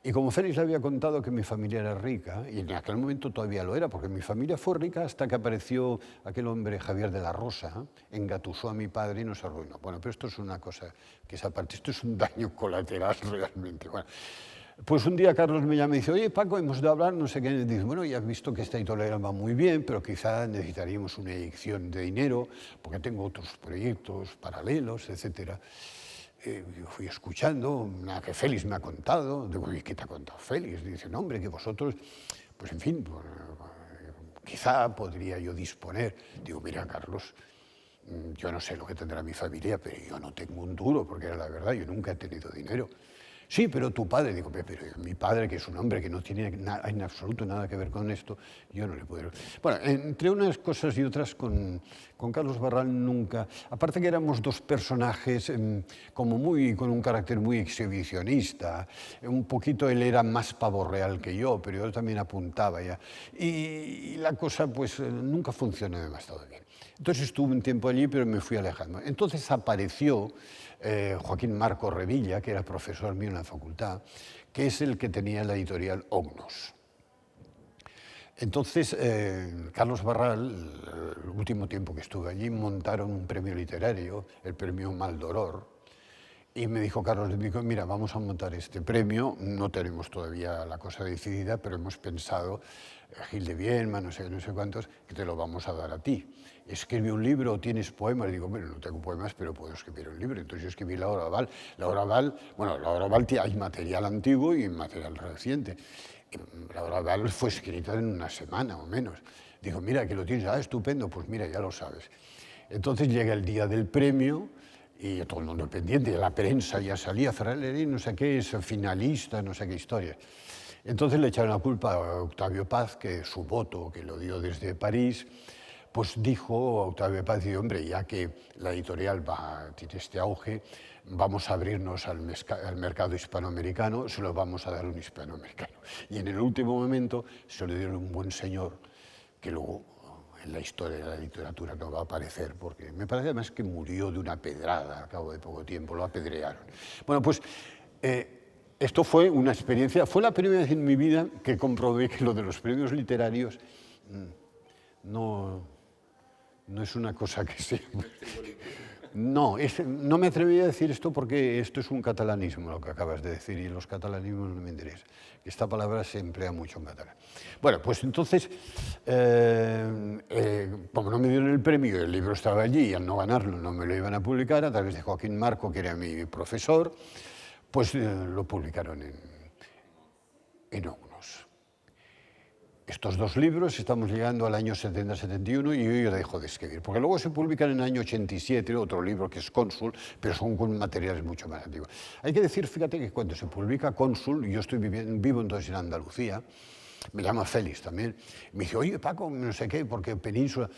Y como Félix le había contado que mi familia era rica, y en aquel momento todavía lo era, porque mi familia fue rica hasta que apareció aquel hombre Javier de la Rosa, engatusó a mi padre y nos arruinó. Bueno, pero esto es una cosa que es aparte, esto es un daño colateral realmente. Bueno, pues un día Carlos me llama y dice, oye Paco, hemos de hablar, no sé qué. Y dice, bueno, ya has visto que esta editorial va muy bien, pero quizá necesitaríamos una inyección de dinero, porque tengo otros proyectos paralelos, etcétera. Yo fui escuchando, nada que Félix me ha contado. Digo, ¿y qué te ha contado Félix? Dice, no, hombre, que vosotros, pues en fin, pues, quizá podría yo disponer. Digo, mira, Carlos, yo no sé lo que tendrá mi familia, pero yo no tengo un duro, porque era la verdad, yo nunca he tenido dinero. Sí, pero tu padre, digo, pero mi padre, que es un hombre que no tiene en absoluto nada que ver con esto, yo no le puedo... Bueno, entre unas cosas y otras, con Carlos Barral nunca... Aparte que éramos dos personajes como con un carácter muy exhibicionista, un poquito él era más pavo real que yo, pero yo también apuntaba ya. Y la cosa pues nunca funcionó demasiado bien. Entonces estuve un tiempo allí, pero me fui alejando. Entonces apareció Joaquín Marco Revilla, que era profesor mío en la facultad, que es el que tenía la editorial Ognos. Entonces, Carlos Barral, el último tiempo que estuve allí, montaron un premio literario, el premio Maldoror, y me dijo Carlos, le dijo, mira, vamos a montar este premio, no tenemos todavía la cosa decidida, pero hemos pensado, Gil de Bielma, no sé cuántos, que te lo vamos a dar a ti. Escribe un libro, tienes poemas, le digo, bueno, no tengo poemas, pero puedo escribir un libro. Entonces yo escribí La Hora Oval. La Hora Oval, bueno, La Hora Oval hay material antiguo y material reciente. La Hora Oval fue escrita en una semana o menos. Dijo, mira, que lo tienes, estupendo, pues mira, ya lo sabes. Entonces llega el día del premio, y todo el mundo pendiente, la prensa ya salía, Ferrer, no sé qué, es finalista, no sé qué historia. Entonces le echaron la culpa a Octavio Paz, que su voto, que lo dio desde París, pues dijo Octavio Paz, y hombre, ya que la editorial tiene este auge, vamos a abrirnos al mercado hispanoamericano, se lo vamos a dar a un hispanoamericano. Y en el último momento se lo dieron a un buen señor, que luego en la historia de la literatura no va a aparecer, porque me parece además que murió de una pedrada al cabo de poco tiempo, lo apedrearon. Bueno, pues esto fue una experiencia, fue la primera vez en mi vida que comprobé que lo de los premios literarios no es una cosa que sea... No, no me atreví a decir esto porque esto es un catalanismo, lo que acabas de decir, y los catalanismos no me interesan. Esta palabra se emplea mucho en catalán. Bueno, pues entonces, como no me dieron el premio, el libro estaba allí y al no ganarlo no me lo iban a publicar, a través de Joaquín Marco, que era mi profesor, pues lo publicaron en Ognos. Estos dos libros, estamos llegando al año 70-71 y yo ya dejo de escribir, porque luego se publican en el año 87 otro libro que es Cónsul, pero son con materiales mucho más antiguos. Hay que decir, fíjate que cuando se publica Cónsul, yo vivo entonces en Andalucía, me llama Félix también, me dice, oye Paco, no sé qué, porque Península...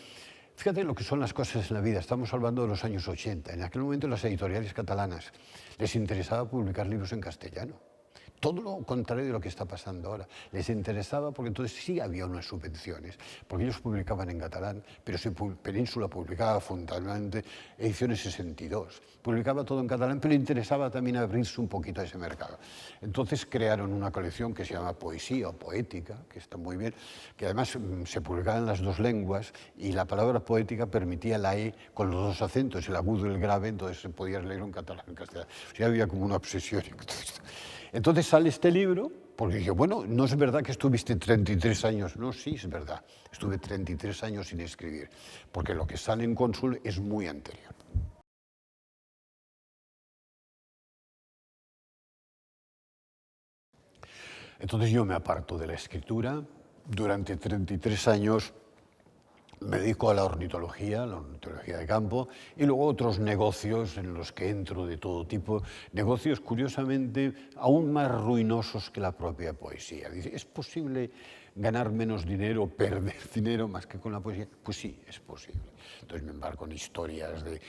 Fíjate lo que son las cosas en la vida, estamos hablando de los años 80, en aquel momento las editoriales catalanas les interesaba publicar libros en castellano. Todo lo contrario de lo que está pasando ahora. Les interesaba porque entonces sí había unas subvenciones, porque ellos publicaban en catalán, pero Península publicaba fundamentalmente ediciones 62. Publicaba todo en catalán, pero le interesaba también abrirse un poquito a ese mercado. Entonces crearon una colección que se llama Poesía o Poética, que está muy bien, que además se publicaba en las dos lenguas y la palabra poética permitía la E con los dos acentos, el agudo y el grave, entonces se podía leer en catalán, en castellano. O sea, había como una obsesión. Entonces sale este libro, porque dije, bueno, no es verdad que estuviste 33 años. No, sí, es verdad. Estuve 33 años sin escribir, porque lo que sale en Cónsul es muy anterior. Entonces yo me aparto de la escritura. Durante 33 años me dedico a la ornitología de campo, y luego otros negocios en los que entro de todo tipo, negocios curiosamente aún más ruinosos que la propia poesía. Dice, ¿es posible ganar menos dinero, perder dinero más que con la poesía? Pues sí, es posible. Entonces me embarco en historias de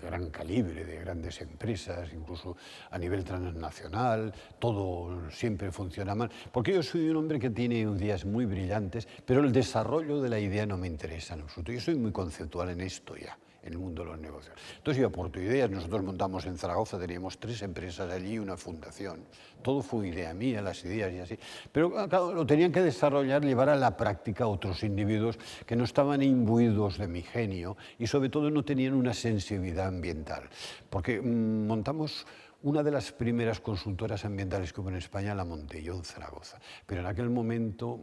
gran calibre, de grandes empresas, incluso a nivel transnacional, todo siempre funciona mal, porque yo soy un hombre que tiene ideas muy brillantes, pero el desarrollo de la idea no me interesa en absoluto. Yo soy muy conceptual en esto ya, en el mundo de los negocios. Entonces yo aporto ideas, nosotros montamos en Zaragoza, teníamos 3 empresas allí y una fundación. Todo fue idea mía, las ideas y así. Pero claro, lo tenían que desarrollar, llevar a la práctica otros individuos que no estaban imbuidos de mi genio y sobre todo no tenían una sensibilidad ambiental. Porque montamos una de las primeras consultoras ambientales que hubo en España, la monté yo en Zaragoza. Pero en aquel momento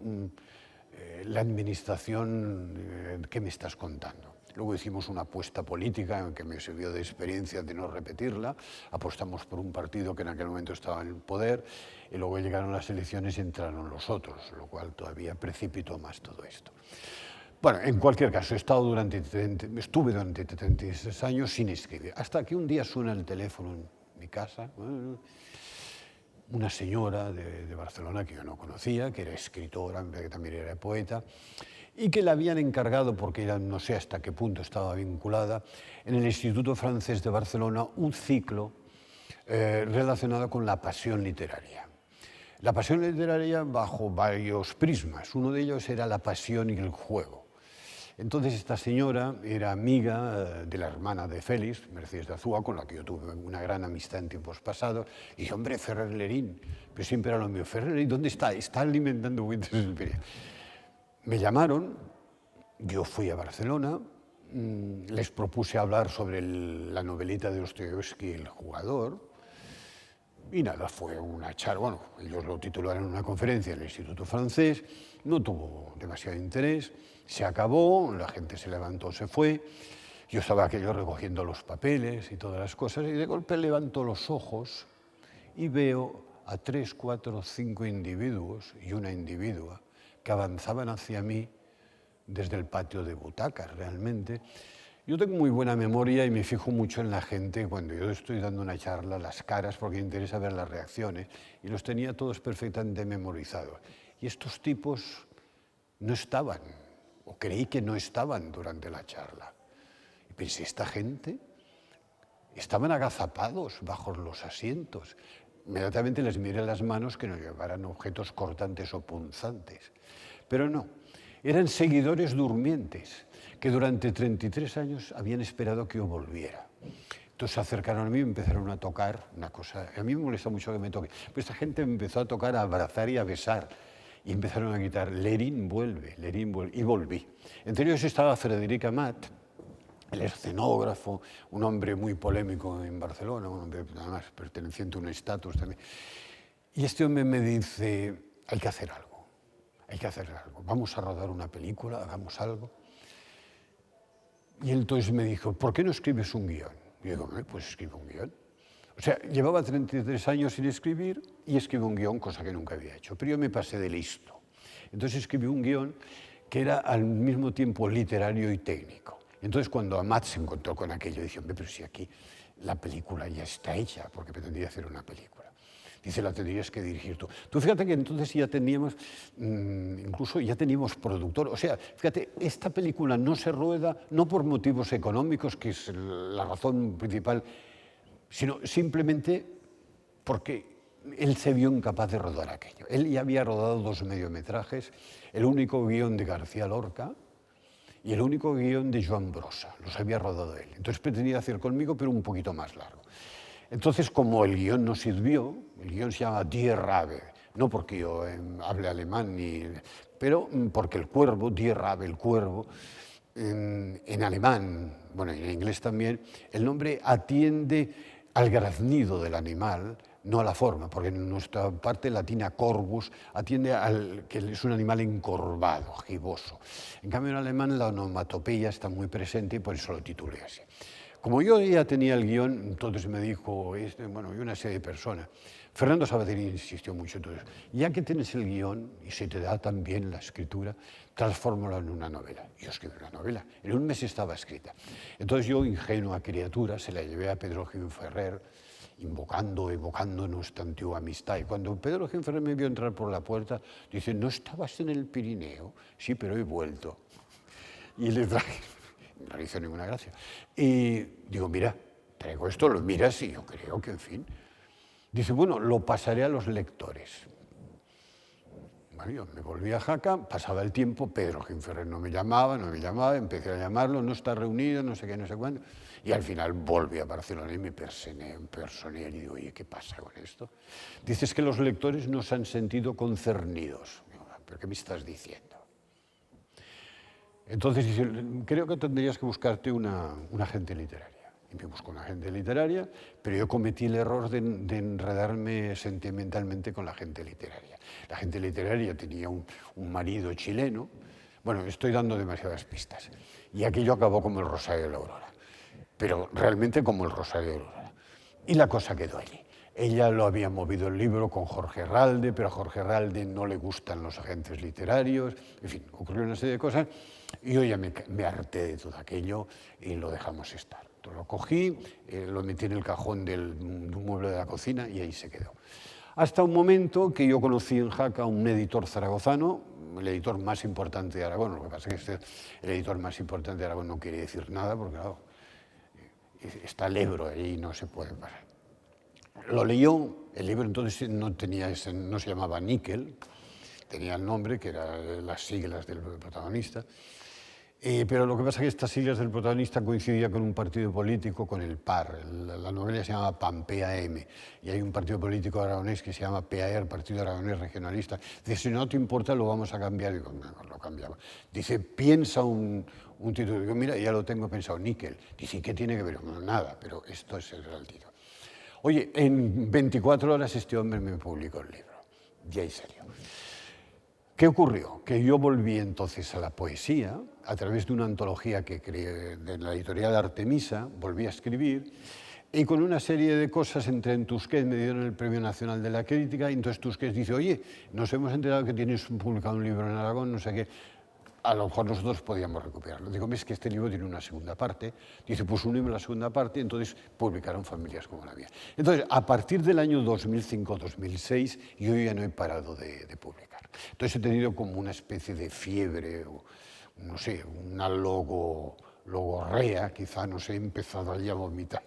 la administración, ¿qué me estás contando? Luego hicimos una apuesta política que me sirvió de experiencia de no repetirla. Apostamos por un partido que en aquel momento estaba en el poder y luego llegaron las elecciones y entraron los otros, lo cual todavía precipitó más todo esto. Bueno, en cualquier caso, estuve durante 36 años sin escribir, hasta que un día suena el teléfono en mi casa una señora de Barcelona que yo no conocía, que era escritora, que también era poeta, y que la habían encargado, porque era, no sé hasta qué punto estaba vinculada, en el Instituto Francés de Barcelona, un ciclo relacionado con la pasión literaria. La pasión literaria bajo varios prismas. Uno de ellos era la pasión y el juego. Entonces esta señora era amiga de la hermana de Félix, Mercedes de Azúa, con la que yo tuve una gran amistad en tiempos pasados. Y dije, hombre, Ferrer Lerín, pero siempre era lo mío. Ferrer Lerín, ¿dónde está? Está alimentando Buitres del Piria. Me llamaron, yo fui a Barcelona, les propuse hablar sobre la novelita de Dostoyevski, El jugador, y nada, fue una charla, bueno, ellos lo titularon en una conferencia en el Instituto Francés, no tuvo demasiado interés, se acabó, la gente se levantó, se fue, yo estaba aquello recogiendo los papeles y todas las cosas, y de golpe levanto los ojos y veo a 3, 4, 5 individuos y una individua que avanzaban hacia mí desde el patio de butacas, realmente. Yo tengo muy buena memoria y me fijo mucho en la gente cuando yo estoy dando una charla, las caras, porque me interesa ver las reacciones, y los tenía todos perfectamente memorizados. Y estos tipos no estaban, o creí que no estaban durante la charla. Y pensé, esta gente estaban agazapados bajo los asientos. Inmediatamente les miré las manos que no llevaran objetos cortantes o punzantes. Pero no, eran seguidores durmientes que durante 33 años habían esperado que yo volviera. Entonces se acercaron a mí y empezaron a tocar una cosa. A mí me molesta mucho que me toque. Pero esta gente me empezó a tocar, a abrazar y a besar. Y empezaron a gritar, Lerín vuelve, y volví. Entre ellos estaba Frédéric Amat, el escenógrafo, un hombre muy polémico en Barcelona, un hombre además perteneciente a un estatus también. Y este hombre me dice, hay que hacer algo, vamos a rodar una película, hagamos algo. Y entonces me dijo, ¿por qué no escribes un guión? Y yo digo, pues escribo un guión. O sea, llevaba 33 años sin escribir y escribí un guión, cosa que nunca había hecho. Pero yo me pasé de listo. Entonces escribí un guión que era al mismo tiempo literario y técnico. Entonces cuando Amat se encontró con aquello, dice, hombre, pero si aquí la película ya está hecha, porque pretendía hacer una película. Dice, la tendrías que dirigir tú. Tú fíjate que entonces ya teníamos, incluso ya teníamos productor. O sea, fíjate, esta película no se rueda no por motivos económicos, que es la razón principal, sino simplemente porque él se vio incapaz de rodar aquello. Él ya había rodado 2 mediometrajes, el único guión de García Lorca y el único guión de Joan Brossa. Los había rodado él. Entonces pretendía hacer conmigo, pero un poquito más largo. Entonces, como el guión no sirvió, el guión se llama Die Rabe, no porque yo hable alemán, pero porque el cuervo, Die Rabe, el cuervo, en alemán, bueno, en inglés también, el nombre atiende al graznido del animal, no a la forma, porque en nuestra parte latina corvus atiende al que es un animal encorvado, giboso. En cambio, en alemán la onomatopeya está muy presente y por eso lo titulé así. Como yo ya tenía el guión, entonces me dijo, bueno, y una serie de personas. Fernando Sabater insistió mucho, entonces, ya que tienes el guión y se te da tan bien la escritura, transfórmalo en una novela. Yo escribí una novela, en un mes estaba escrita. Entonces yo, ingenua criatura, se la llevé a Pedro Gil Ferrer, evocando nuestra antigua amistad. Y cuando Pedro Gil Ferrer me vio entrar por la puerta, dice, ¿no estabas en el Pirineo? Sí, pero he vuelto. Y le traje... No le hizo ninguna gracia. Y digo, mira, traigo esto, lo miras y yo creo que, en fin. Dice, bueno, lo pasaré a los lectores. Bueno, yo me volví a Jaca, pasaba el tiempo, Pedro Ginferrer no me llamaba, empecé a llamarlo, no está reunido, no sé qué, no sé cuándo. Y al final volví a Barcelona y me personé y digo, oye, ¿qué pasa con esto? Dices que los lectores no se han sentido concernidos. Digo, ¿pero qué me estás diciendo? Entonces dice, creo que tendrías que buscarte una agente literaria. Y me busco una agente literaria, pero yo cometí el error de enredarme sentimentalmente con la agente literaria. La agente literaria tenía un marido chileno. Bueno, estoy dando demasiadas pistas. Y aquello acabó como el Rosario de la Aurora. Pero realmente como el Rosario de la Aurora. Y la cosa quedó allí. Ella lo había movido el libro con Jorge Herralde, pero a Jorge Herralde no le gustan los agentes literarios. En fin, ocurrió una serie de cosas y yo ya me harté de todo aquello y lo dejamos estar. Entonces lo cogí, lo metí en el cajón de un mueble de la cocina y ahí se quedó. Hasta un momento que yo conocí en Jaca a un editor zaragozano, el editor más importante de Aragón. Lo que pasa es que el editor más importante de Aragón no quiere decir nada, porque claro, está el Ebro ahí y no se puede pasar. Lo leyó, el libro entonces no se llamaba Níquel, tenía el nombre, que eran las siglas del protagonista, pero lo que pasa es que estas siglas del protagonista coincidían con un partido político, con el PAR. La novela se llama PAM, y hay un partido político aragonés que se llama PAR, Partido Aragonés Regionalista. Dice, si no te importa, lo vamos a cambiar. Y digo, no, lo cambiaba. Dice, piensa un título. Digo, mira, ya lo tengo pensado, Níquel. Dice, ¿qué tiene que ver? No, nada, pero esto es el título. Oye, en 24 horas este hombre me publicó el libro, ya en serio. ¿Qué ocurrió? Que yo volví entonces a la poesía, a través de una antología que creé de la editorial Artemisa, volví a escribir, y con una serie de cosas entré en Tusquets, me dieron el Premio Nacional de la Crítica, y entonces Tusquets dice, oye, nos hemos enterado que tienes publicado un libro en Aragón, no sé qué, a lo mejor nosotros podíamos recuperarlo. Digo, ves que este libro tiene una segunda parte. Dice, pues unimos la segunda parte, y entonces publicaron Familias como la mía. Entonces, a partir del año 2005-2006, yo ya no he parado de publicar. Entonces he tenido como una especie de fiebre, o, no sé, una logorrea, quizá, no sé, he empezado allí a vomitar.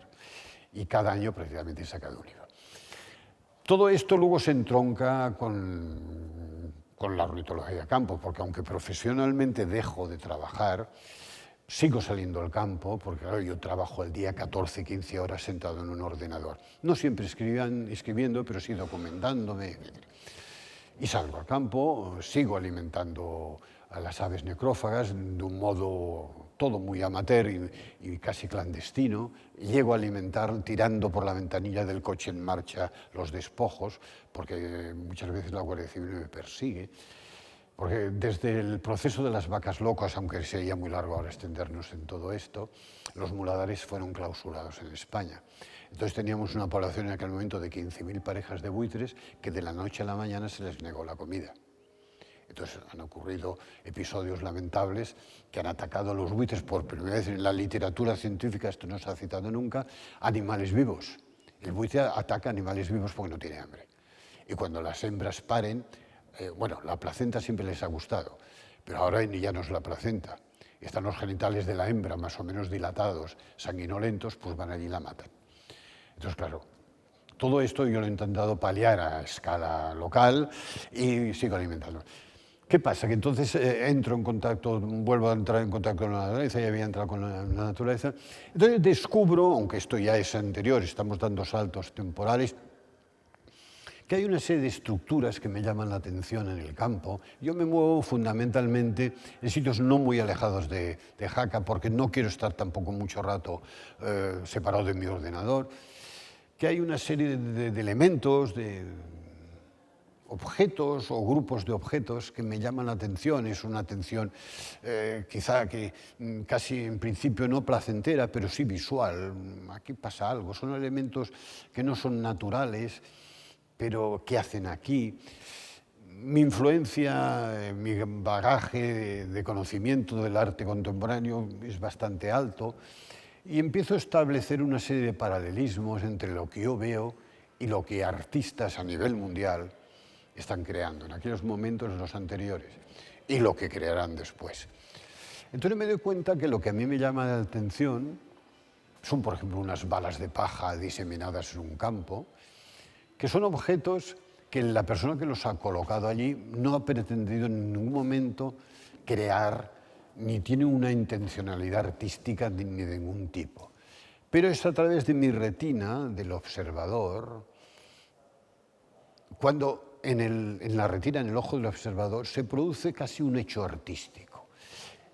Y cada año prácticamente he sacado un libro. Todo esto luego se entronca con la ornitología de campo, porque aunque profesionalmente dejo de trabajar, sigo saliendo al campo, porque claro, yo trabajo al día 14, 15 horas sentado en un ordenador. No siempre escribiendo, pero sí documentándome, etc. Y salgo al campo, sigo alimentando a las aves necrófagas de un modo todo muy amateur y casi clandestino. Llego a alimentar tirando por la ventanilla del coche en marcha los despojos, porque muchas veces la Guardia Civil me persigue. Porque desde el proceso de las vacas locas, aunque sería muy largo ahora extendernos en todo esto, los muladares fueron clausurados en España. Entonces teníamos una población en aquel momento de 15.000 parejas de buitres que de la noche a la mañana se les negó la comida. Entonces han ocurrido episodios lamentables que han atacado a los buitres por primera vez en la literatura científica, esto no se ha citado nunca, animales vivos. El buitre ataca animales vivos porque no tiene hambre. Y cuando las hembras paren, bueno, la placenta siempre les ha gustado, pero ahora ya no es la placenta. Están los genitales de la hembra más o menos dilatados, sanguinolentos, pues van allí y la matan. Entonces, claro, todo esto yo lo he intentado paliar a escala local y sigo alimentando. ¿Qué pasa? Que entonces entro en contacto, vuelvo a entrar en contacto con la naturaleza, ya había entrado con la naturaleza. Entonces descubro, aunque esto ya es anterior, estamos dando saltos temporales, que hay una serie de estructuras que me llaman la atención en el campo. Yo me muevo fundamentalmente en sitios no muy alejados de Jaca, porque no quiero estar tampoco mucho rato separado de mi ordenador, que hay una serie de elementos, de objetos o grupos de objetos que me llaman la atención. Es una atención quizá que casi en principio no placentera, pero sí visual. Aquí pasa algo, son elementos que no son naturales, pero ¿qué hacen aquí? Mi influencia, mi bagaje de conocimiento del arte contemporáneo es bastante alto y empiezo a establecer una serie de paralelismos entre lo que yo veo y lo que artistas a nivel mundial están creando en aquellos momentos, en los anteriores, y lo que crearán después. Entonces me doy cuenta que lo que a mí me llama la atención son, por ejemplo, unas balas de paja diseminadas en un campo, que son objetos que la persona que los ha colocado allí no ha pretendido en ningún momento crear, ni tiene una intencionalidad artística ni de ningún tipo. Pero es a través de mi retina, del observador, cuando en la retina, en el ojo del observador, se produce casi un hecho artístico.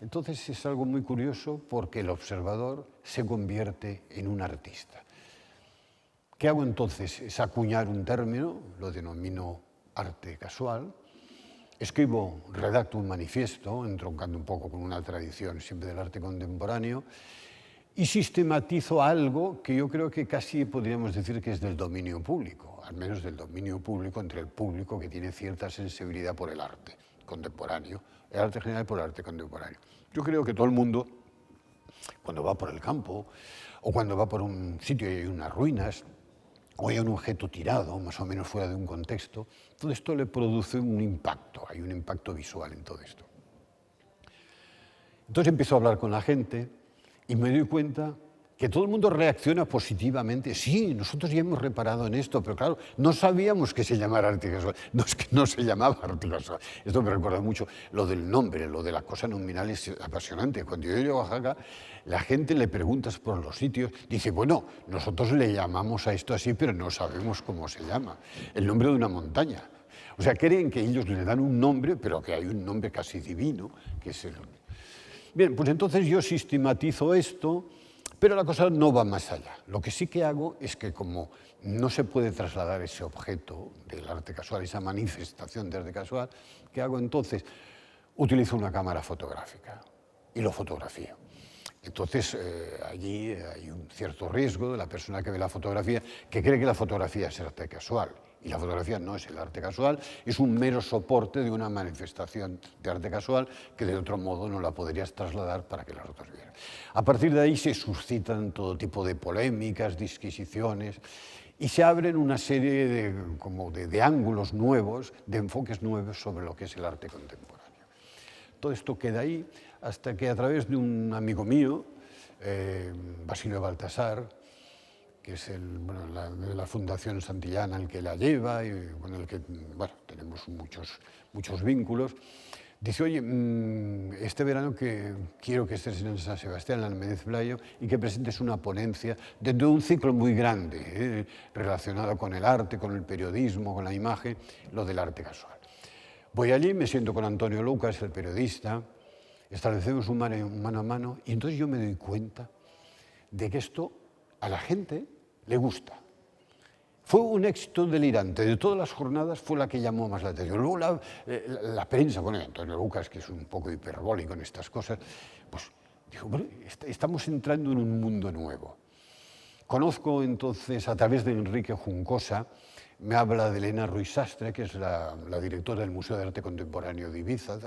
Entonces es algo muy curioso porque el observador se convierte en un artista. ¿Qué hago entonces? Es acuñar un término, lo denomino arte casual, escribo, redacto un manifiesto, entroncando un poco con una tradición siempre del arte contemporáneo, y sistematizo algo que yo creo que casi podríamos decir que es del dominio público, al menos del dominio público entre el público que tiene cierta sensibilidad por el arte contemporáneo, el arte general por el arte contemporáneo. Yo creo que todo el mundo, cuando va por el campo, o cuando va por un sitio y hay unas ruinas, o hay un objeto tirado, más o menos fuera de un contexto, todo esto le produce un impacto, hay un impacto visual en todo esto. Entonces empiezo a hablar con la gente y me doy cuenta que todo el mundo reacciona positivamente. Sí, nosotros ya hemos reparado en esto, pero claro, no sabíamos que se llamara arte casual. No es que no se llamaba arte casual. Esto me recuerda mucho lo del nombre, lo de la cosa nominal es apasionante. Cuando yo llego a Oaxaca, la gente le preguntas por los sitios, dice, bueno, nosotros le llamamos a esto así, pero no sabemos cómo se llama. El nombre de una montaña. O sea, creen que ellos le dan un nombre, pero que hay un nombre casi divino, que es el... Bien, pues entonces yo sistematizo esto, pero la cosa no va más allá. Lo que sí que hago es que como no se puede trasladar ese objeto del arte casual, esa manifestación de arte casual, ¿qué hago entonces? Utilizo una cámara fotográfica y lo fotografío. Entonces, allí hay un cierto riesgo de la persona que ve la fotografía, que cree que la fotografía es arte casual. Y la fotografía no es el arte casual, es un mero soporte de una manifestación de arte casual que de otro modo no la podrías trasladar para que los otros vieran. A partir de ahí se suscitan todo tipo de polémicas, disquisiciones, y se abren una serie de ángulos nuevos, de enfoques nuevos sobre lo que es el arte contemporáneo. Todo esto queda ahí hasta que a través de un amigo mío, Basilio Baltasar, que es de la Fundación Santillana el que la lleva y con el que tenemos muchos vínculos, dice, oye, este verano que quiero que estés en San Sebastián, en Méndez Pelayo, y que presentes una ponencia dentro de un ciclo muy grande relacionado con el arte, con el periodismo, con la imagen, lo del arte casual. Voy allí, me siento con Antonio Lucas, el periodista, establecemos un mano a mano y entonces yo me doy cuenta de que esto a la gente le gusta. Fue un éxito delirante. De todas las jornadas fue la que llamó más la atención. Luego la prensa, bueno, Antonio Lucas, que es un poco hiperbólico en estas cosas, pues dijo, bueno, estamos entrando en un mundo nuevo. Conozco entonces, a través de Enrique Juncosa, me habla de Elena Ruiz Sastre, que es la directora del Museo de Arte Contemporáneo de Ibiza,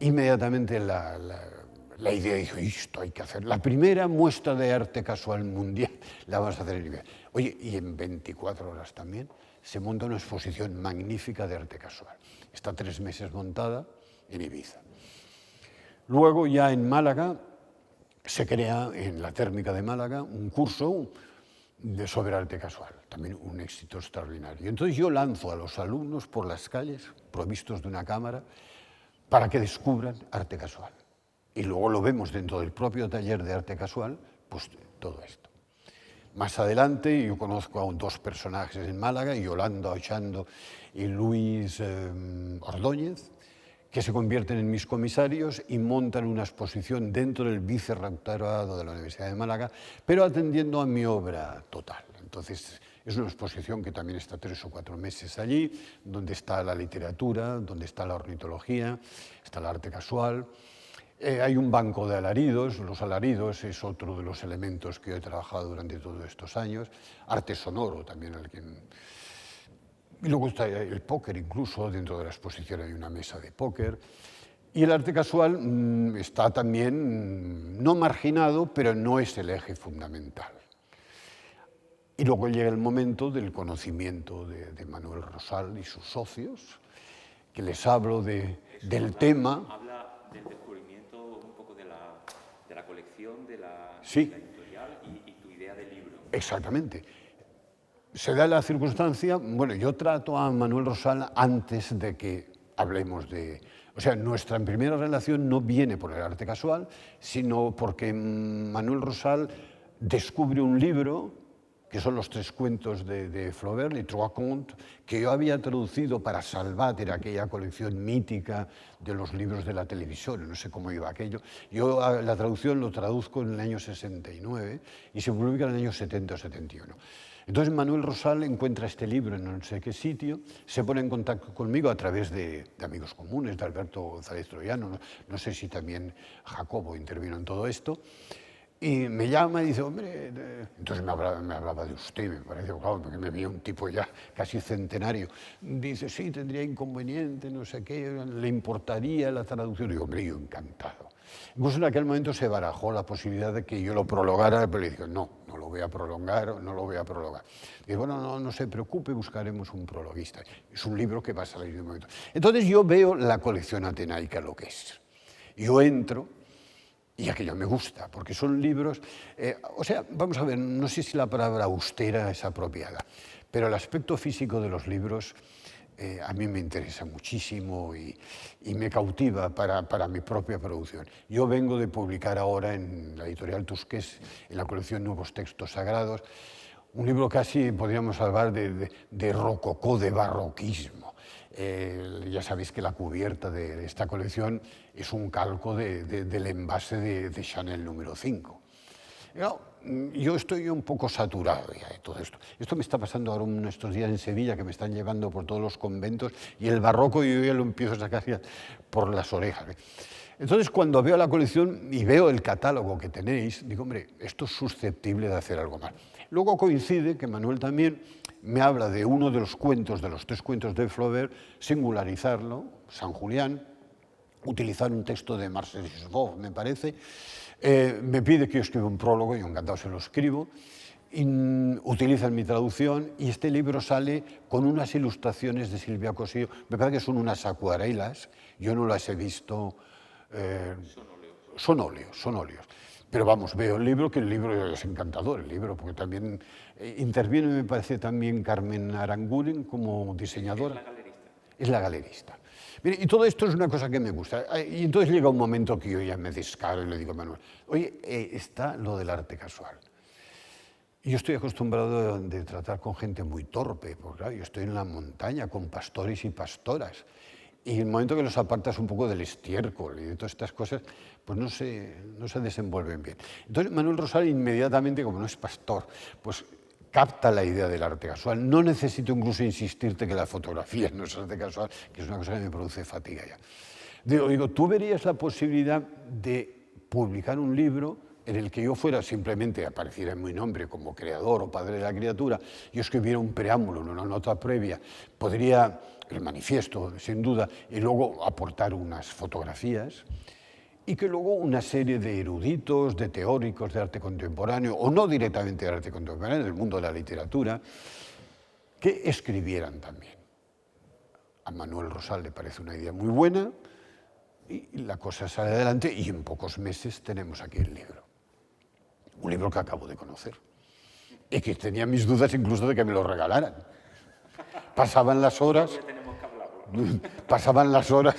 Inmediatamente la idea dijo, esto hay que hacer. La primera muestra de arte casual mundial la vamos a hacer en Ibiza. Oye, y en 24 horas también se monta una exposición magnífica de arte casual. Está 3 meses montada en Ibiza. Luego ya en Málaga se crea, en la térmica de Málaga, un curso sobre arte casual, también un éxito extraordinario. Entonces yo lanzo a los alumnos por las calles, provistos de una cámara, para que descubran arte casual. Y luego lo vemos dentro del propio taller de arte casual, pues todo esto. Más adelante yo conozco a 2 personajes en Málaga, Yolanda Ochando y Luis Ordóñez, que se convierten en mis comisarios y montan una exposición dentro del vicerrectorado de la Universidad de Málaga, pero atendiendo a mi obra total. Entonces, es una exposición que también está 3 o 4 meses allí, donde está la literatura, donde está la ornitología, está el arte casual. Hay un banco de alaridos, los alaridos es otro de los elementos que he trabajado durante todos estos años, arte sonoro también y luego está el póker, incluso dentro de la exposición hay una mesa de póker. Y el arte casual está también no marginado, pero no es el eje fundamental. Y luego llega el momento del conocimiento de Manuel Rosal y sus socios, que les hablo del tema. Habla del descubrimiento un poco de la colección, de la editorial y tu idea de libro. Exactamente. Se da la circunstancia, bueno, yo trato a Manuel Rosal antes de que hablemos de... O sea, nuestra primera relación no viene por el arte casual, sino porque Manuel Rosal descubre un libro, que son los 3 cuentos de Flaubert, Les Trois Contes, que yo había traducido para Salvater, aquella colección mítica de los libros de la televisión, no sé cómo iba aquello. Yo la traducción lo traduzco en el año 69 y se publica en el año 70 o 71. Entonces Manuel Rosal encuentra este libro en no sé qué sitio, se pone en contacto conmigo a través de amigos comunes, de Alberto González Troyano, no sé si también Jacobo intervino en todo esto, y me llama y dice, hombre, entonces me hablaba de usted, me parece, claro, porque me veía un tipo ya casi centenario. Dice, sí, tendría inconveniente, no sé qué, le importaría la traducción. Digo, hombre, yo encantado. Incluso en aquel momento se barajó la posibilidad de que yo lo prolongara, pero le dije, no, no lo voy a prolongar, no lo voy a prolongar. Y bueno, no se preocupe, buscaremos un prologuista. Es un libro que va a salir de un momento. Entonces yo veo la colección atenaica lo que es. Yo entro y aquello me gusta, porque son libros, o sea, vamos a ver, no sé si la palabra austera es apropiada, pero el aspecto físico de los libros a mí me interesa muchísimo y me cautiva para mi propia producción. Yo vengo de publicar ahora en la editorial Tusqués, en la colección Nuevos Textos Sagrados, un libro casi, podríamos hablar de rococó, de barroquismo. Ya sabéis que la cubierta de esta colección es un calco del envase de Chanel número 5. Yo estoy un poco saturado ya de todo esto. Esto me está pasando ahora estos días en Sevilla, que me están llevando por todos los conventos, y el barroco yo ya lo empiezo a sacar ya por las orejas. Entonces, cuando veo la colección y veo el catálogo que tenéis, digo, hombre, esto es susceptible de hacer algo más. Luego coincide que Manuel también me habla de uno de los cuentos, de los 3 cuentos de Flaubert, singularizarlo, San Julián, utilizar un texto de Marcel Schwob, me parece. Me pide que yo escriba un prólogo, yo encantado se lo escribo, utilizan mi traducción y este libro sale con unas ilustraciones de Silvia Cosillo, me parece que son unas acuarelas, yo no las he visto, son óleos. Pero vamos, veo el libro, que el libro es encantador, el libro, porque también interviene, me parece, también Carmen Aranguren como diseñadora. Es la galerista. Mire, y todo esto es una cosa que me gusta. Y entonces llega un momento que yo ya me descaro y le digo a Manuel, oye, está lo del arte casual. Y yo estoy acostumbrado de tratar con gente muy torpe, porque claro, yo estoy en la montaña con pastores y pastoras. Y en el momento que los apartas un poco del estiércol y de todas estas cosas, pues no se desenvuelven bien. Entonces Manuel Rosal inmediatamente, como no es pastor, pues capta la idea del arte casual. No necesito incluso insistirte que la fotografía no es arte casual, que es una cosa que me produce fatiga ya. Digo, ¿tú verías la posibilidad de publicar un libro en el que yo fuera, simplemente apareciera en mi nombre como creador o padre de la criatura, yo escribiera un preámbulo, una nota previa, podría, el manifiesto, sin duda, y luego aportar unas fotografías, y que luego una serie de eruditos, de teóricos de arte contemporáneo, o no directamente de arte contemporáneo, del mundo de la literatura, que escribieran también. A Manuel Rosal le parece una idea muy buena, y la cosa sale adelante, y en pocos meses tenemos aquí el libro. Un libro que acabo de conocer, y que tenía mis dudas incluso de que me lo regalaran. Pasaban las horas... Pasaban las horas.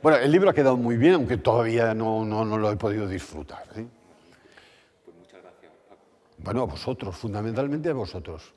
Bueno, el libro ha quedado muy bien, aunque todavía no lo he podido disfrutar. Pues muchas gracias, Paco. Bueno, a vosotros, fundamentalmente a vosotros.